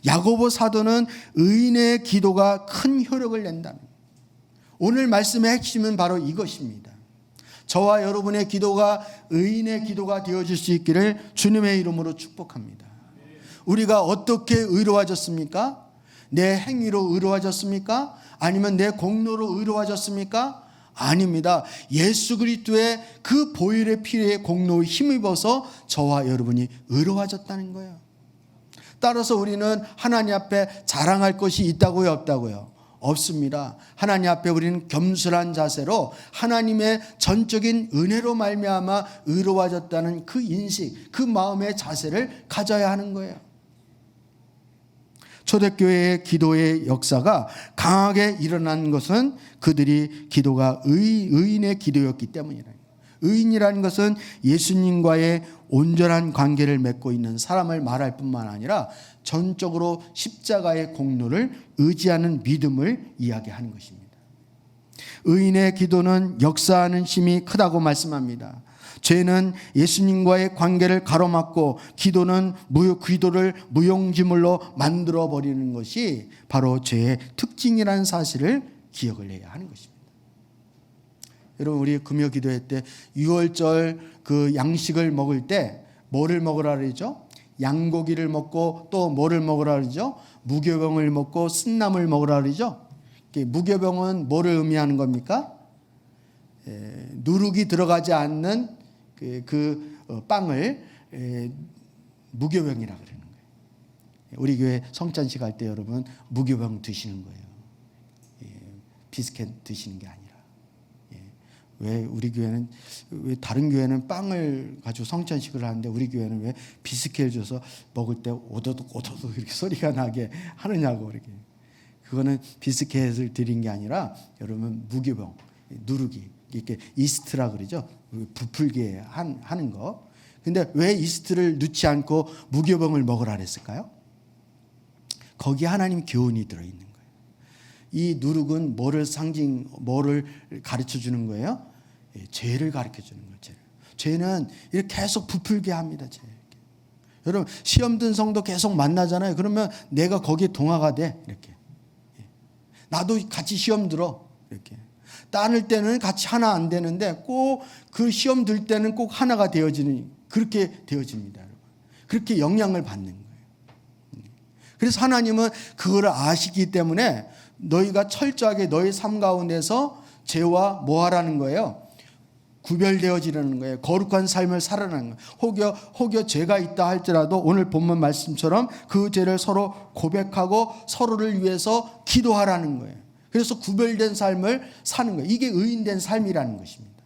야고보 사도는 의인의 기도가 큰 효력을 낸다는 거예요. 오늘 말씀의 핵심은 바로 이것입니다. 저와 여러분의 기도가 의인의 기도가 되어질 수 있기를 주님의 이름으로 축복합니다. 우리가 어떻게 의로워졌습니까? 내 행위로 의로워졌습니까? 아니면 내 공로로 의로워졌습니까? 아닙니다. 예수 그리스도의 그 보혈의 피의 공로에 힘입어서 저와 여러분이 의로워졌다는 거예요. 따라서 우리는 하나님 앞에 자랑할 것이 있다고요, 없다고요? 없습니다. 하나님 앞에 우리는 겸손한 자세로 하나님의 전적인 은혜로 말미암아 의로워졌다는 그 인식, 그 마음의 자세를 가져야 하는 거예요. 초대교회의 기도의 역사가 강하게 일어난 것은 그들이 기도가 의인의 기도였기 때문이다. 의인이라는 것은 예수님과의 온전한 관계를 맺고 있는 사람을 말할 뿐만 아니라 전적으로 십자가의 공로를 의지하는 믿음을 이야기하는 것입니다. 의인의 기도는 역사하는 힘이 크다고 말씀합니다. 죄는 예수님과의 관계를 가로막고 기도를 무용지물로 만들어 버리는 것이 바로 죄의 특징이라는 사실을 기억을 해야 하는 것입니다. 여러분, 우리 금요 기도회 때 6월절 그 양식을 먹을 때 뭐를 먹으라 그러죠? 양고기를 먹고 또 뭐를 먹으라 그러죠? 무교병을 먹고 쓴나물 먹으라 그러죠? 무교병은 뭐를 의미하는 겁니까? 누룩이 들어가지 않는 빵을 무교병이라 그러는 거예요. 우리 교회 성찬식 할 때 여러분 무교병 드시는 거예요. 비스켓 드시는 게 아니라. 왜 우리 교회는, 왜 다른 교회는 빵을 가지고 성찬식을 하는데 우리 교회는 왜 비스켓을 줘서 먹을 때 오도독 이렇게 소리가 나게 하느냐고. 이렇게. 그거는 비스켓을 드린 게 아니라 여러분 무교병, 누룩이 이렇게 이스트라 그러죠. 부풀게 하는 거. 근데 왜 이스트를 넣지 않고 무교병을 먹으라 그랬을까요? 거기에 하나님 교훈이 들어있는 거예요. 이 누룩은 뭐를 가르쳐 주는 거예요? 죄를 가르쳐 주는 거예요. 죄는 이렇게 계속 부풀게 합니다. 여러분, 시험 든 성도 계속 만나잖아요. 그러면 내가 거기에 동화가 돼. 이렇게. 나도 같이 시험 들어. 이렇게. 따를 때는 같이 하나 안 되는데 꼭 그 시험 들 때는 꼭 하나가 되어지는, 그렇게 되어집니다. 여러분. 그렇게 영향을 받는 거예요. 그래서 하나님은 그거를 아시기 때문에 너희가 철저하게 너희 삶 가운데서 죄와 뭐 하라는 거예요? 구별되어지라는 거예요. 거룩한 삶을 살아가는 거예요. 혹여 죄가 있다 할지라도 오늘 본문 말씀처럼 그 죄를 서로 고백하고 서로를 위해서 기도하라는 거예요. 그래서 구별된 삶을 사는 거예요. 이게 의인된 삶이라는 것입니다.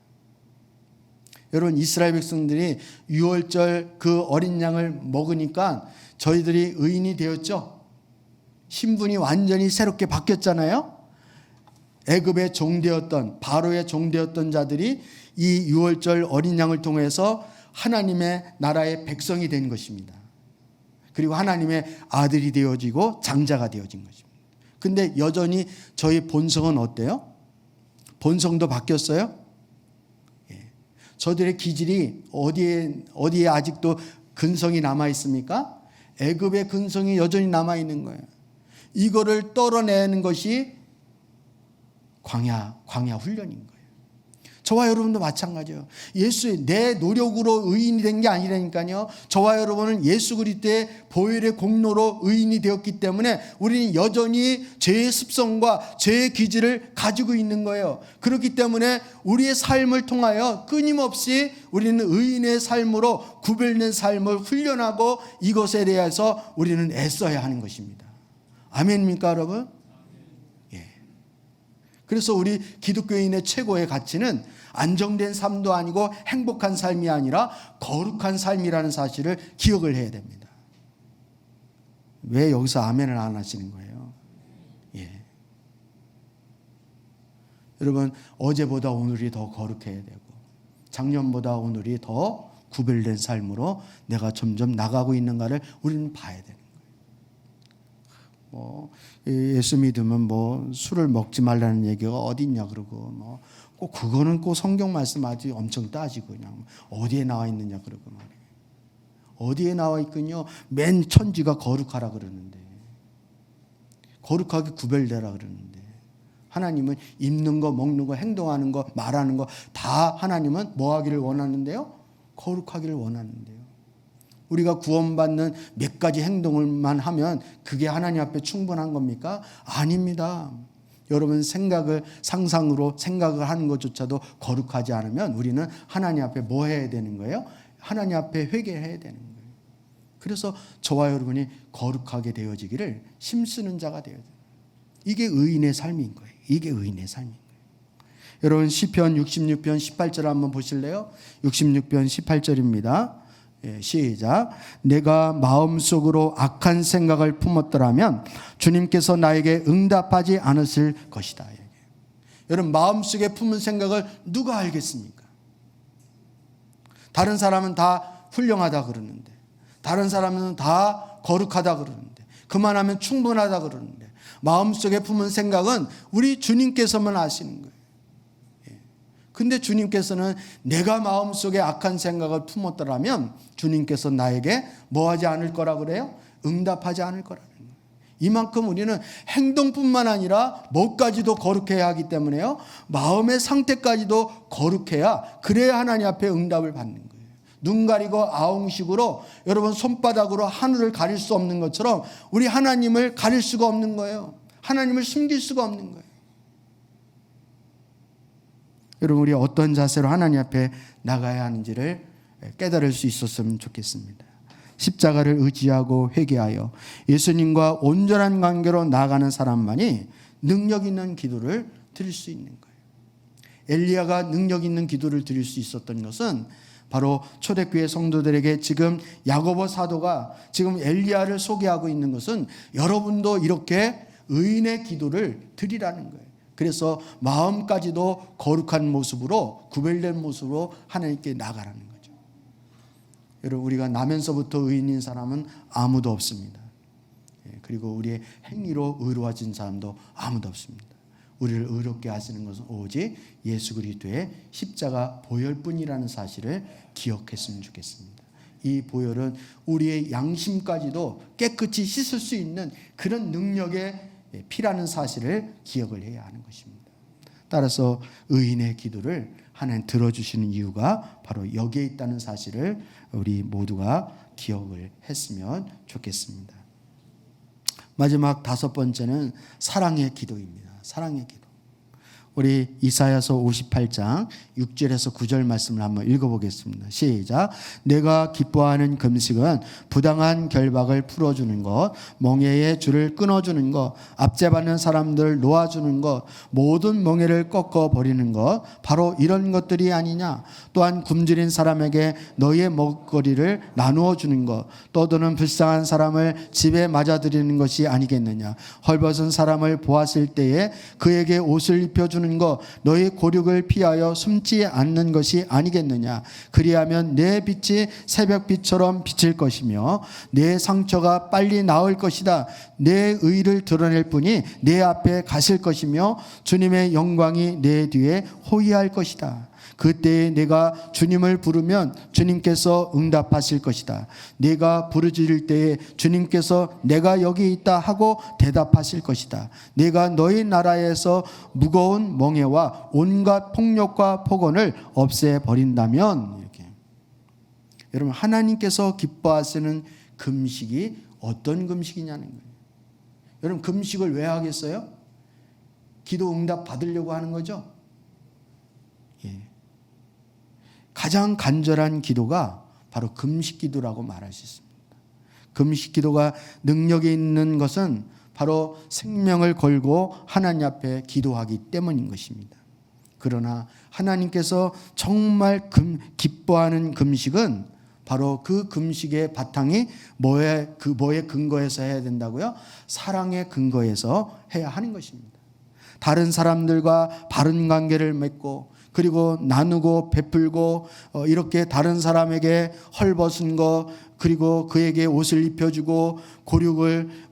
여러분, 이스라엘 백성들이 6월절 그 어린 양을 먹으니까 저희들이 의인이 되었죠. 신분이 완전히 새롭게 바뀌었잖아요. 애굽의 종되었던, 바로의 종되었던 자들이 이 6월절 어린 양을 통해서 하나님의 나라의 백성이 된 것입니다. 그리고 하나님의 아들이 되어지고 장자가 되어진 것입니다. 근데 여전히 저희 본성은 어때요? 본성도 바뀌었어요? 저들의 기질이 어디에 아직도 근성이 남아 있습니까? 애굽의 근성이 여전히 남아 있는 거예요. 이거를 떨어내는 것이 광야 훈련인 거예요. 저와 여러분도 마찬가지예요. 예수의 내 노력으로 의인이 된 게 아니라니까요. 저와 여러분은 예수 그리스도의 보혈의 공로로 의인이 되었기 때문에 우리는 여전히 죄의 습성과 죄의 기질을 가지고 있는 거예요. 그렇기 때문에 우리의 삶을 통하여 끊임없이 우리는 의인의 삶으로 구별된 삶을 훈련하고 이것에 대해서 우리는 애써야 하는 것입니다. 아멘입니까, 여러분? 그래서 우리 기독교인의 최고의 가치는 안정된 삶도 아니고 행복한 삶이 아니라 거룩한 삶이라는 사실을 기억을 해야 됩니다. 왜 여기서 아멘을 안 하시는 거예요? 여러분, 어제보다 오늘이 더 거룩해야 되고 작년보다 오늘이 더 구별된 삶으로 내가 점점 나가고 있는가를 우리는 봐야 되는 거예요. 예수 믿으면 술을 먹지 말라는 얘기가 어디 있냐 그러고 꼭 그거는 꼭 성경 말씀 아주 엄청 따지고 그냥 어디에 나와 있느냐 그러고 말이에요. 어디에 나와 있군요. 맨 천지가 거룩하라 그러는데, 거룩하게 구별되라 그러는데, 하나님은 입는 거, 먹는 거, 행동하는 거, 말하는 거 다 하나님은 뭐 하기를 원하는데요? 거룩하기를 원하는데요. 우리가 구원받는 몇 가지 행동을만 하면 그게 하나님 앞에 충분한 겁니까? 아닙니다. 여러분, 상상으로 생각을 하는 것조차도 거룩하지 않으면 우리는 하나님 앞에 뭐 해야 되는 거예요? 하나님 앞에 회개해야 되는 거예요. 그래서 저와 여러분이 거룩하게 되어지기를 힘쓰는 자가 되어야 돼요. 이게 의인의 삶인 거예요. 이게 의인의 삶인 거예요. 여러분, 시편 66편 18절 한번 보실래요? 66편 18절입니다. 시작. 내가 마음속으로 악한 생각을 품었더라면 주님께서 나에게 응답하지 않으실 것이다. 여러분, 마음속에 품은 생각을 누가 알겠습니까? 다른 사람은 다 훌륭하다 그러는데, 다른 사람은 다 거룩하다 그러는데, 그만하면 충분하다 그러는데, 마음속에 품은 생각은 우리 주님께서만 아시는 거예요. 근데 주님께서는 내가 마음속에 악한 생각을 품었더라면 주님께서 나에게 뭐 하지 않을 거라 그래요? 응답하지 않을 거라는 거예요. 이만큼 우리는 행동뿐만 아니라 뭐까지도 거룩해야 하기 때문에요. 마음의 상태까지도 거룩해야, 그래야 하나님 앞에 응답을 받는 거예요. 눈 가리고 아웅식으로 여러분 손바닥으로 하늘을 가릴 수 없는 것처럼 우리 하나님을 가릴 수가 없는 거예요. 하나님을 숨길 수가 없는 거예요. 여러분, 우리 어떤 자세로 하나님 앞에 나가야 하는지를 깨달을 수 있었으면 좋겠습니다. 십자가를 의지하고 회개하여 예수님과 온전한 관계로 나아가는 사람만이 능력 있는 기도를 드릴 수 있는 거예요. 엘리야가 능력 있는 기도를 드릴 수 있었던 것은 바로 초대교회 성도들에게 지금 야고보 사도가 지금 엘리야를 소개하고 있는 것은 여러분도 이렇게 의인의 기도를 드리라는 거예요. 그래서 마음까지도 거룩한 모습으로, 구별된 모습으로 하나님께 나가라는 거예요. 여러분, 우리가 나면서부터 의인인 사람은 아무도 없습니다. 그리고 우리의 행위로 의로워진 사람도 아무도 없습니다. 우리를 의롭게 하시는 것은 오직 예수 그리스도의 십자가 보혈뿐이라는 사실을 기억했으면 좋겠습니다. 이 보혈은 우리의 양심까지도 깨끗이 씻을 수 있는 그런 능력의 피라는 사실을 기억을 해야 하는 것입니다. 따라서 의인의 기도를 하나님 들어주시는 이유가 바로 여기에 있다는 사실을 우리 모두가 기억을 했으면 좋겠습니다. 마지막 5번째는 사랑의 기도입니다. 사랑의 기도. 우리 이사야서 58장 6절에서 9절 말씀을 한번 읽어보겠습니다. 시작. 내가 기뻐하는 금식은 부당한 결박을 풀어주는 것, 멍에의 줄을 끊어주는 것, 압제받는 사람들 놓아주는 것, 모든 멍에를 꺾어버리는 것, 바로 이런 것들이 아니냐. 또한 굶주린 사람에게 너희의 먹거리를 나누어 주는 것, 떠도는 불쌍한 사람을 집에 맞아들이는 것이 아니겠느냐. 헐벗은 사람을 보았을 때에 그에게 옷을 입혀주는 것, 너희 고륙을 피하여 숨지 않는 것이 아니겠느냐. 그리하면 내 빛이 새벽빛처럼 비칠 것이며 내 상처가 빨리 나을 것이다. 내 의를 드러낼 분이 내 앞에 가실 것이며 주님의 영광이 내 뒤에 호위할 것이다. 그때에 내가 주님을 부르면 주님께서 응답하실 것이다. 내가 부르짖을 때에 주님께서 내가 여기 있다 하고 대답하실 것이다. 내가 너희 나라에서 무거운 멍에와 온갖 폭력과 폭언을 없애버린다면, 이렇게. 여러분, 하나님께서 기뻐하시는 금식이 어떤 금식이냐는 거예요. 여러분, 금식을 왜 하겠어요? 기도 응답 받으려고 하는 거죠? 예. 가장 간절한 기도가 바로 금식 기도라고 말할 수 있습니다. 금식 기도가 능력이 있는 것은 바로 생명을 걸고 하나님 앞에 기도하기 때문인 것입니다. 그러나 하나님께서 정말 기뻐하는 금식은 바로 그 금식의 바탕이 뭐에 근거해서 해야 된다고요? 사랑의 근거해서 해야 하는 것입니다. 다른 사람들과 바른 관계를 맺고 그리고 나누고 베풀고 이렇게 다른 사람에게 헐벗은 거, 그리고 그에게 옷을 입혀주고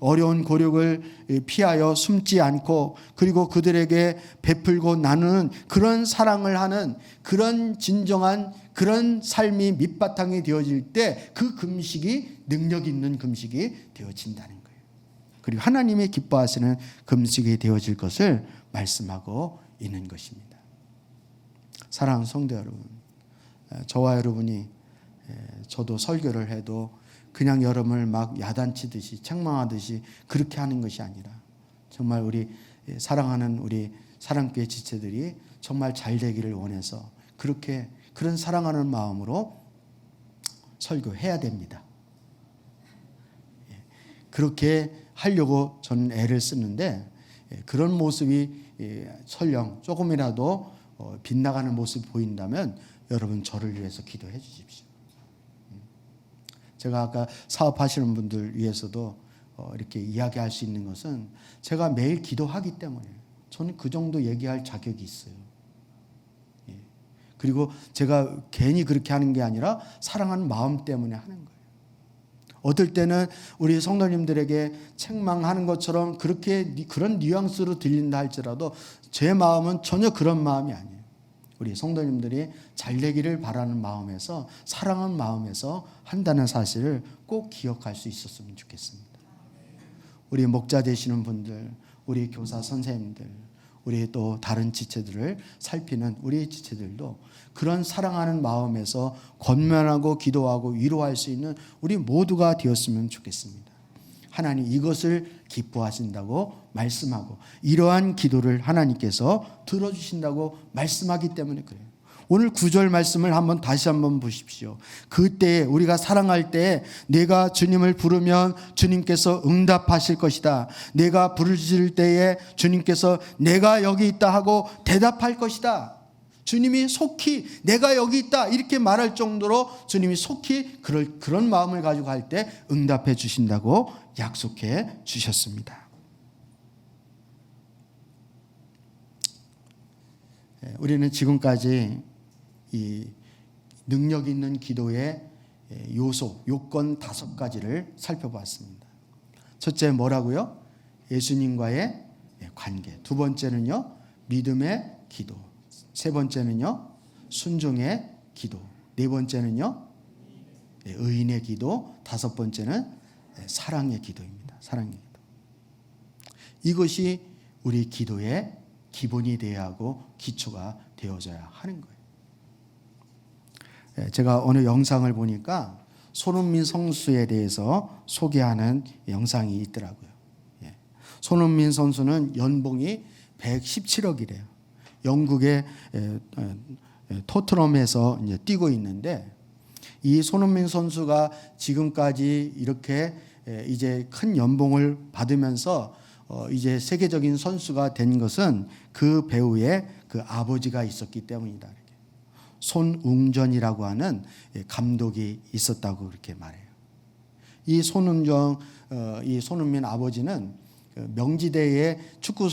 어려운 고륙을 피하여 숨지 않고 그리고 그들에게 베풀고 나누는 그런 사랑을 하는 그런 진정한 그런 삶이 밑바탕이 되어질 때 그 금식이 능력 있는 금식이 되어진다는 거예요. 그리고 하나님의 기뻐하시는 금식이 되어질 것을 말씀하고 있는 것입니다. 사랑하는 성도 여러분, 저와 여러분이 저도 설교를 해도 그냥 여러분을 막 야단치듯이 책망하듯이 그렇게 하는 것이 아니라 정말 우리 사랑하는 우리 사랑교회 지체들이 정말 잘 되기를 원해서 그런 사랑하는 마음으로 설교해야 됩니다. 그렇게 하려고 저는 애를 쓰는데 그런 모습이 설령 조금이라도 빗나가는 모습이 보인다면 여러분 저를 위해서 기도해 주십시오. 제가 아까 사업하시는 분들 위해서도 이렇게 이야기할 수 있는 것은 제가 매일 기도하기 때문에 저는 그 정도 얘기할 자격이 있어요. 그리고 제가 괜히 그렇게 하는 게 아니라 사랑하는 마음 때문에 하는 거예요. 어떨 때는 우리 성도님들에게 책망하는 것처럼 그런 뉘앙스로 들린다 할지라도 제 마음은 전혀 그런 마음이 아니에요. 우리 성도님들이 잘 되기를 바라는 마음에서, 사랑하는 마음에서 한다는 사실을 꼭 기억할 수 있었으면 좋겠습니다. 우리 목자 되시는 분들, 우리 교사 선생님들, 우리 또 다른 지체들을 살피는 우리 지체들도 그런 사랑하는 마음에서 권면하고 기도하고 위로할 수 있는 우리 모두가 되었으면 좋겠습니다. 하나님 이것을 기뻐하신다고 말씀하고 이러한 기도를 하나님께서 들어주신다고 말씀하기 때문에 그래요. 오늘 9절 말씀을 다시 한번 보십시오. 그때 우리가 사랑할 때 내가 주님을 부르면 주님께서 응답하실 것이다. 내가 부르실 때에 주님께서 내가 여기 있다 하고 대답할 것이다. 주님이 속히 내가 여기 있다 이렇게 말할 정도로 주님이 속히 그런 마음을 가지고 할 때 응답해 주신다고 약속해 주셨습니다. 우리는 지금까지 이 능력 있는 기도의 요건 5가지를 살펴봤습니다. 첫째 뭐라고요? 예수님과의 관계. 두 번째는요, 믿음의 기도. 세 번째는요, 순종의 기도. 네 번째는요, 의인의 기도. 다섯 번째는 사랑의 기도입니다. 사랑의 기도. 이것이 우리 기도의 기본이 되어야 하고 기초가 되어져야 하는 거예요. 제가 어느 영상을 보니까 손흥민 선수에 대해서 소개하는 영상이 있더라고요. 손흥민 선수는 연봉이 117억이래요. 영국의 토트넘에서 이제 뛰고 있는데, 이 손흥민 선수가 지금까지 이렇게 이제 큰 연봉을 받으면서 이제 세계적인 선수가 된 것은 그 배우의 그 아버지가 있었기 때문이다. 손웅전이라고 하는 감독이 있었다고 그렇게 말해요. 이 손흥민 아버지는 명지대의 축구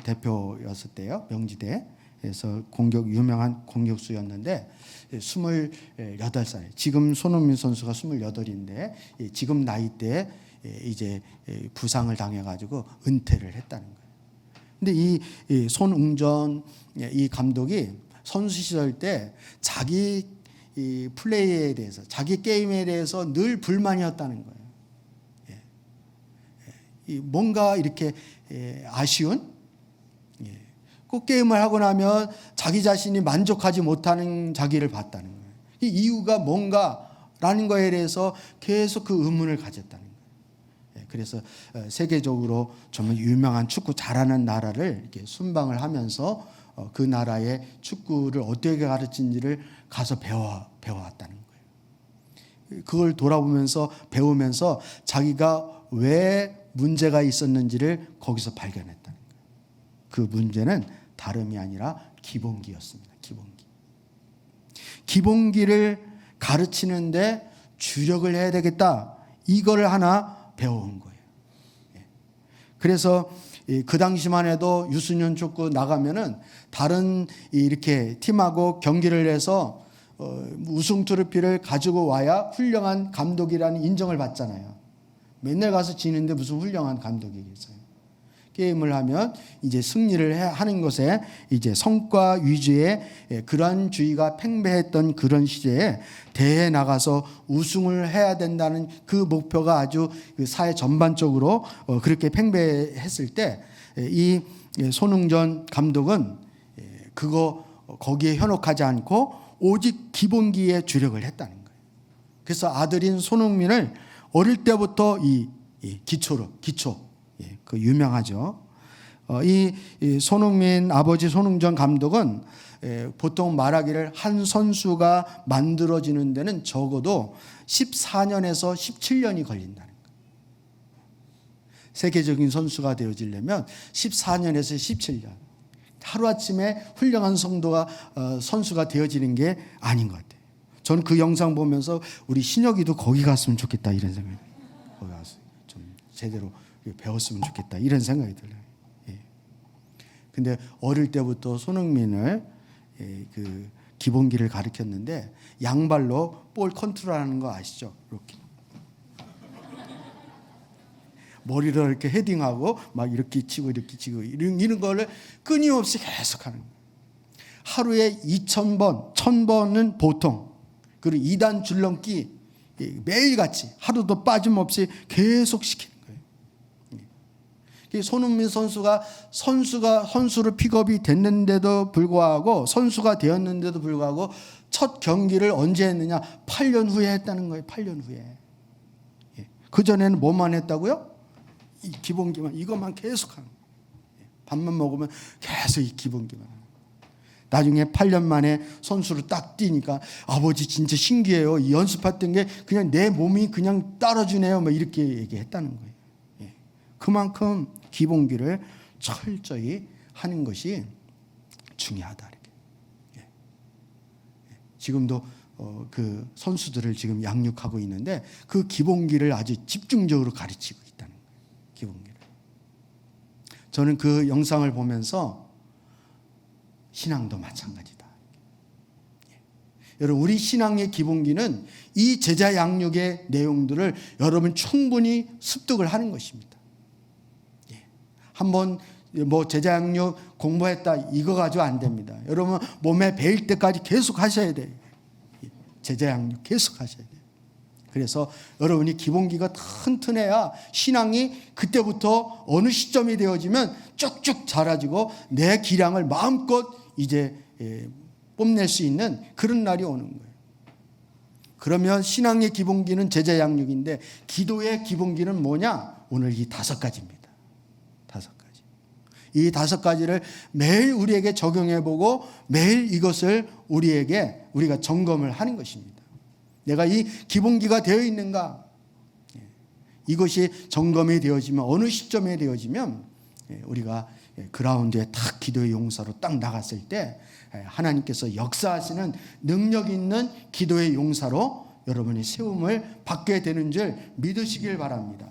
대표였을 때요. 명지대에서 유명한 공격수였는데 28살. 지금 손흥민 선수가 28인데 지금 나이 때 이제 부상을 당해가지고 은퇴를 했다는 거예요. 근데 이 손웅전 이 감독이 선수 시절 때 자기 이 플레이에 대해서, 자기 게임에 대해서 늘 불만이었다는 거예요. 뭔가 이렇게 아쉬운, 꼭 게임을 하고 나면 자기 자신이 만족하지 못하는 자기를 봤다는 거예요. 이 이유가 뭔가라는 거에 대해서 계속 그 의문을 가졌다는 거예요. 그래서 세계적으로 정말 유명한 축구 잘하는 나라를 이렇게 순방을 하면서 그 나라의 축구를 어떻게 가르치는지를 가서 배워왔다는 거예요. 그걸 돌아보면서 배우면서 자기가 왜 문제가 있었는지를 거기서 발견했다는 거예요. 그 문제는 다름이 아니라 기본기였습니다. 기본기를 가르치는데 주력을 해야 되겠다. 이거를 하나 배워온 거예요. 그래서 그 당시만 해도 유소년 축구 나가면은 다른 이렇게 팀하고 경기를 해서 우승 트로피를 가지고 와야 훌륭한 감독이라는 인정을 받잖아요. 맨날 가서 지는데 무슨 훌륭한 감독이겠어요. 게임을 하면 이제 승리를 하는 것에 이제 성과 위주의 그런 주의가 팽배했던 그런 시대에 대회에 나가서 우승을 해야 된다는 그 목표가 아주 사회 전반적으로 그렇게 팽배했을 때 이 손흥전 감독은 거기에 현혹하지 않고 오직 기본기에 주력을 했다는 거예요. 그래서 아들인 손흥민을 어릴 때부터 이 기초 그 유명하죠. 이 손흥민 아버지 손흥전 감독은 보통 말하기를 한 선수가 만들어지는 데는 적어도 14년에서 17년이 걸린다는 거예요. 세계적인 선수가 되어지려면 14년에서 17년. 하루아침에 훌륭한 선수가 되어지는 게 아닌 것 같아요. 저는 그 영상 보면서 우리 신혁이도 거기 갔으면 좋겠다 이런 생각이 들어요. 거기 가서 좀 제대로 배웠으면 좋겠다 이런 생각이 들어요. 근데 어릴 때부터 손흥민을 그 기본기를 가르쳤는데 양발로 볼 컨트롤하는 거 아시죠? 이렇게 머리를 이렇게 헤딩하고 막 이렇게 치고 이런 거를 끊임없이 계속하는 거예요. 하루에 2,000번, 1,000번은 보통, 그리고 2단 줄넘기 매일같이 하루도 빠짐없이 계속 시키는 거예요. 손흥민 선수가 선수로 픽업이 됐는데도 불구하고, 선수가 되었는데도 불구하고 첫 경기를 언제 했느냐? 8년 후에 했다는 거예요. 8년 후에. 그전에는 뭐만 했다고요? 이 기본기만, 이것만 계속 하는 거예요. 밥만 먹으면 계속 이 기본기만 하는 거예요. 나중에 8년 만에 선수로 딱 뛰니까 아버지 진짜 신기해요. 연습했던 게 그냥 내 몸이 그냥 따라주네요. 뭐 이렇게 얘기했다는 거예요. 그만큼 기본기를 철저히 하는 것이 중요하다. 이렇게. 지금도 그 선수들을 지금 양육하고 있는데 그 기본기를 아주 집중적으로 가르치고 있다는 거예요. 기본기를. 저는 그 영상을 보면서 신앙도 마찬가지다. 여러분, 우리 신앙의 기본기는 이 제자 양육의 내용들을 여러분 충분히 습득을 하는 것입니다. 한번 뭐 제자 양육 공부했다 이거 가지고 안 됩니다. 여러분 몸에 배일 때까지 계속 하셔야 돼요. 제자 양육 계속 하셔야 돼요. 그래서 여러분이 기본기가 튼튼해야 신앙이 그때부터 어느 시점이 되어지면 쭉쭉 자라지고 내 기량을 마음껏 이제 뽐낼 수 있는 그런 날이 오는 거예요. 그러면 신앙의 기본기는 제자 양육인데 기도의 기본기는 뭐냐? 오늘 이 5가지입니다. 5가지. 이 5가지를 매일 우리에게 적용해보고 매일 이것을 우리가 점검을 하는 것입니다. 내가 이 기본기가 되어 있는가? 이것이 점검이 되어지면 어느 시점에 되어지면 우리가 그라운드에 탁 기도의 용사로 딱 나갔을 때 하나님께서 역사하시는 능력 있는 기도의 용사로 여러분이 세움을 받게 되는 줄 믿으시길 바랍니다.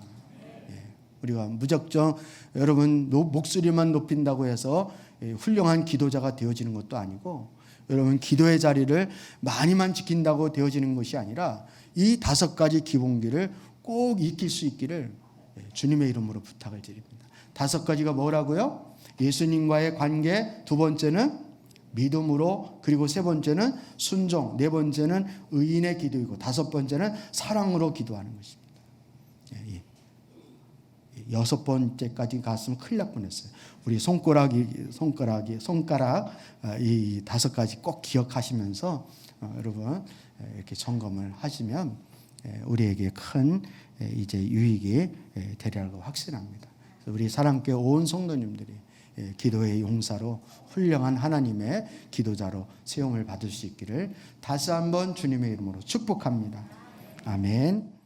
우리가 무작정 여러분 목소리만 높인다고 해서 훌륭한 기도자가 되어지는 것도 아니고, 여러분 기도의 자리를 많이만 지킨다고 되어지는 것이 아니라 이 5가지 기본기를 꼭 익힐 수 있기를 주님의 이름으로 부탁을 드립니다. 5가지가 뭐라고요? 예수님과의 관계, 2번째는 믿음으로, 그리고 3번째는 순종, 4번째는 의인의 기도이고 5번째는 사랑으로 기도하는 것입니다. 6번째까지 갔으면 큰일 날 뻔했어요. 우리 손가락 이 5가지 꼭 기억하시면서 여러분 이렇게 점검을 하시면 우리에게 큰 이제 유익이 되리라고 확신합니다. 우리 사랑교회 온 성도님들이 기도의 용사로 훌륭한 하나님의 기도자로 세움을 받을 수 있기를 다시 한번 주님의 이름으로 축복합니다. 아멘.